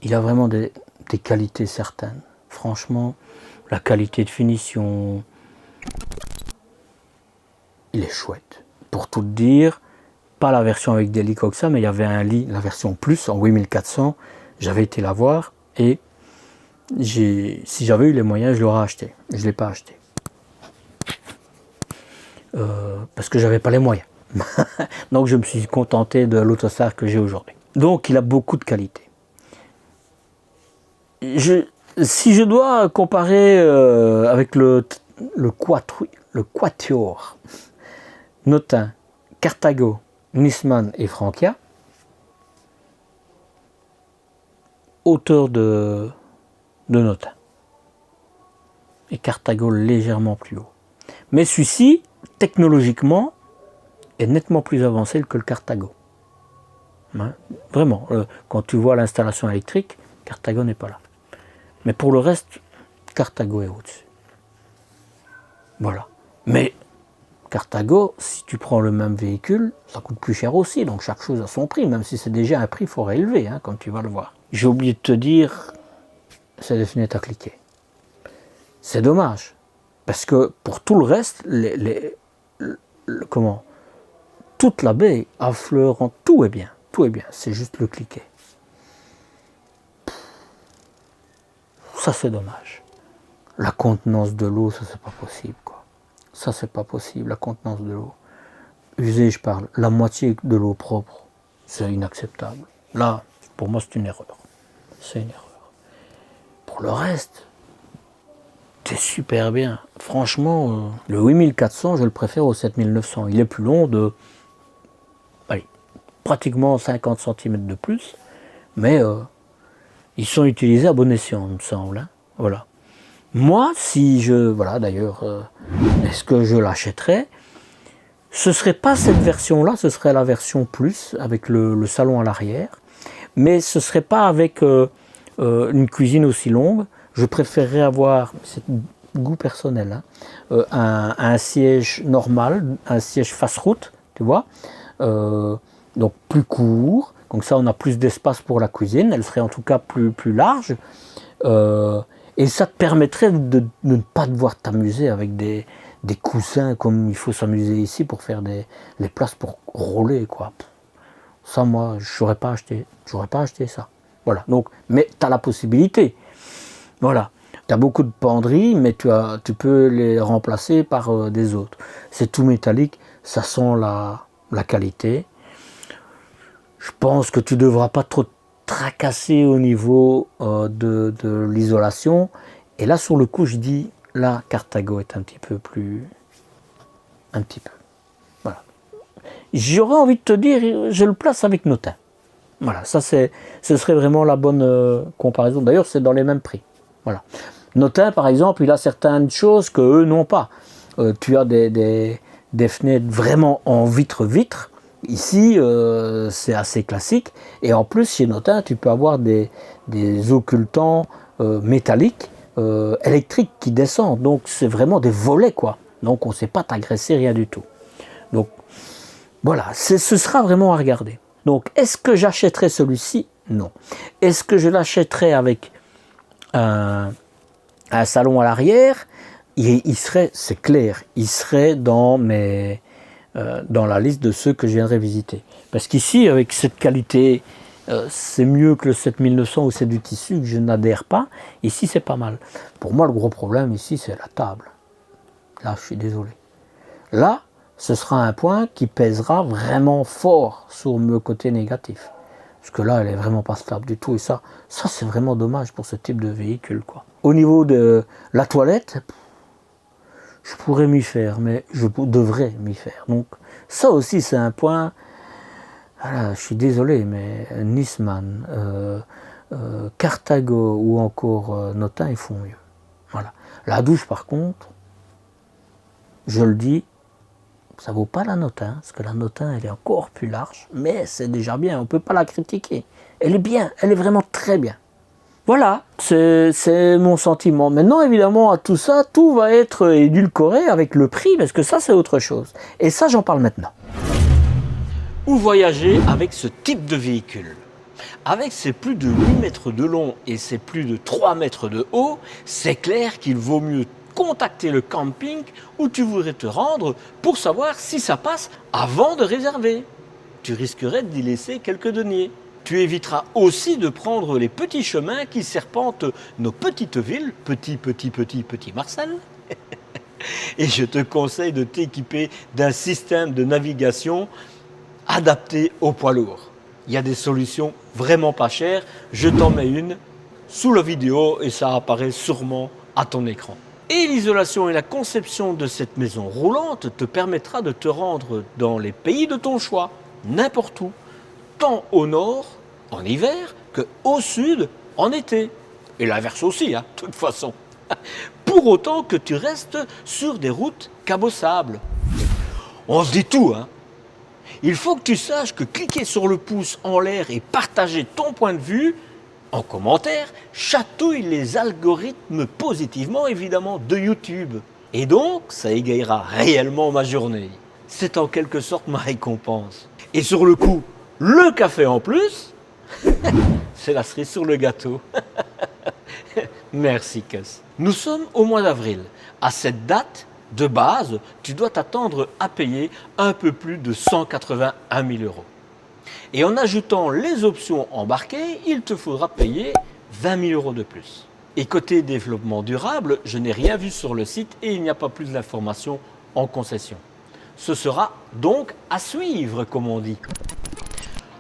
Speaker 2: Il a vraiment des qualités certaines. Franchement, la qualité de finition, il est chouette. Pour tout te dire, pas la version avec des lits comme ça, mais il y avait un lit, la version plus, en 8400. J'avais été la voir et si j'avais eu les moyens, je l'aurais acheté. Je ne l'ai pas acheté. parce que j'avais pas les moyens. Donc je me suis contenté de l'Autostar que j'ai aujourd'hui. Donc il a beaucoup de qualités. Si je dois comparer avec le Quatuor, Notin, Carthago, Nisman et Franchia, hauteur de Notin. Et Carthago légèrement plus haut. Mais celui-ci, technologiquement, est nettement plus avancé que le Carthago. Hein, vraiment, quand tu vois l'installation électrique, Carthago n'est pas là. Mais pour le reste, Carthago est au-dessus. Voilà. Mais Carthago, si tu prends le même véhicule, ça coûte plus cher aussi. Donc chaque chose a son prix, même si c'est déjà un prix fort élevé, hein, comme tu vas le voir. J'ai oublié de te dire, c'est des fenêtres à cliquer. C'est dommage. Parce que pour tout le reste, toute la baie, affleurant, tout est bien. Tout est bien. C'est juste le cliquet. Ça, c'est dommage. La contenance de l'eau, ça, c'est pas possible, quoi. Ça, c'est pas possible, la contenance de l'eau. Usée, je parle. La moitié de l'eau propre, c'est inacceptable. Là, pour moi, c'est une erreur. C'est une erreur. Pour le reste, c'est super bien. Franchement, le 8400, je le préfère au 7900. Il est plus long de pratiquement 50 cm de plus, mais ils sont utilisés à bon escient, il me semble. Hein. Voilà. Moi, voilà, d'ailleurs, est-ce que je l'achèterais? Ce ne serait pas cette version-là, ce serait la version plus, avec le salon à l'arrière, mais ce ne serait pas avec une cuisine aussi longue. Je préférerais avoir, c'est goût personnel, hein, un siège normal, un siège face-route, tu vois, donc plus court, donc ça on a plus d'espace pour la cuisine, elle serait en tout cas plus large, et ça te permettrait de ne pas devoir t'amuser avec des coussins comme il faut s'amuser ici pour faire les places pour rouler, quoi. Ça, moi, je n'aurais pas acheté ça. Voilà. Donc, mais tu as la possibilité. Voilà. Tu as beaucoup de penderies, mais tu peux les remplacer par des autres. C'est tout métallique, ça sent la qualité. Je pense que tu ne devras pas trop te tracasser au niveau de l'isolation. Et là, sur le coup, je dis, là, Carthago est un petit peu plus... Un petit peu. Voilà. J'aurais envie de te dire, je le place avec Notin. Voilà, ça ce serait vraiment la bonne comparaison. D'ailleurs, c'est dans les mêmes prix. Voilà. Notin, par exemple, il a certaines choses que eux n'ont pas. Tu as des fenêtres vraiment en vitre. Ici, c'est assez classique. Et en plus, chez Notin, tu peux avoir des occultants métalliques, électriques qui descendent. Donc, c'est vraiment des volets, quoi. Donc, on ne sait pas t'agresser, rien du tout. Donc, voilà, ce sera vraiment à regarder. Donc, est-ce que j'achèterai celui-ci? Non. Est-ce que je l'achèterai avec un salon à l'arrière? Il serait, c'est clair, il serait dans la liste de ceux que je viendrai visiter. Parce qu'ici, avec cette qualité, c'est mieux que le 7900 où c'est du tissu que je n'adhère pas. Ici, c'est pas mal. Pour moi, le gros problème ici, c'est la table. Là, je suis désolé. Là, ce sera un point qui pèsera vraiment fort sur le côté négatif. Parce que là, elle est vraiment pas stable du tout. Et ça c'est vraiment dommage pour ce type de véhicule, quoi. Au niveau de la toilette, je pourrais m'y faire, mais je devrais m'y faire. Donc, ça aussi, c'est un point... Voilà, je suis désolé, mais Nisman, Carthago ou encore Notin, ils font mieux. Voilà. La douche, par contre, je le dis, ça vaut pas la Notin, parce que la Notin, elle est encore plus large, mais c'est déjà bien, on peut pas la critiquer. Elle est bien, elle est vraiment très bien. Voilà, c'est mon sentiment. Maintenant, évidemment, à tout ça, tout va être édulcoré avec le prix, parce que ça, c'est autre chose. Et ça, j'en parle maintenant.
Speaker 1: Où voyager avec ce type de véhicule? Avec ses plus de 8 mètres de long et ses plus de 3 mètres de haut, c'est clair qu'il vaut mieux contacter le camping où tu voudrais te rendre pour savoir si ça passe avant de réserver. Tu risquerais d'y laisser quelques deniers. Tu éviteras aussi de prendre les petits chemins qui serpentent nos petites villes, petit Marcel. Et je te conseille de t'équiper d'un système de navigation adapté au poids lourd. Il y a des solutions vraiment pas chères. Je t'en mets une sous la vidéo et ça apparaît sûrement à ton écran. Et l'isolation et la conception de cette maison roulante te permettra de te rendre dans les pays de ton choix, n'importe où, tant au nord, en hiver, que au sud, en été. Et l'inverse aussi, de toute façon. Pour autant que tu restes sur des routes cabossables. On se dit tout, Il faut que tu saches que cliquer sur le pouce en l'air et partager ton point de vue en commentaire chatouille les algorithmes positivement, évidemment, de YouTube. Et donc, ça égayera réellement ma journée. C'est en quelque sorte ma récompense. Et sur le coup, le café en plus, c'est la cerise sur le gâteau. Merci, Cus. Nous sommes au mois d'avril. À cette date, de base, tu dois t'attendre à payer un peu plus de 181 000 euros. Et en ajoutant les options embarquées, il te faudra payer 20 000 euros de plus. Et côté développement durable, je n'ai rien vu sur le site et il n'y a pas plus d'informations en concession. Ce sera donc à suivre, comme on dit.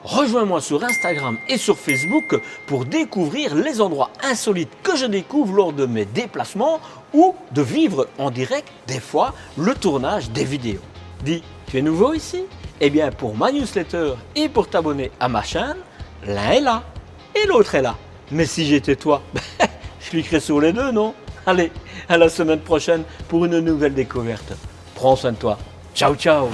Speaker 1: Rejoins-moi sur Instagram et sur Facebook pour découvrir les endroits insolites que je découvre lors de mes déplacements ou de vivre en direct, des fois, le tournage des vidéos. Dis, tu es nouveau ici? Eh bien, pour ma newsletter et pour t'abonner à ma chaîne, l'un est là et l'autre est là. Mais si j'étais toi, je cliquerais sur les deux, non? Allez, à la semaine prochaine pour une nouvelle découverte. Prends soin de toi. Ciao, ciao!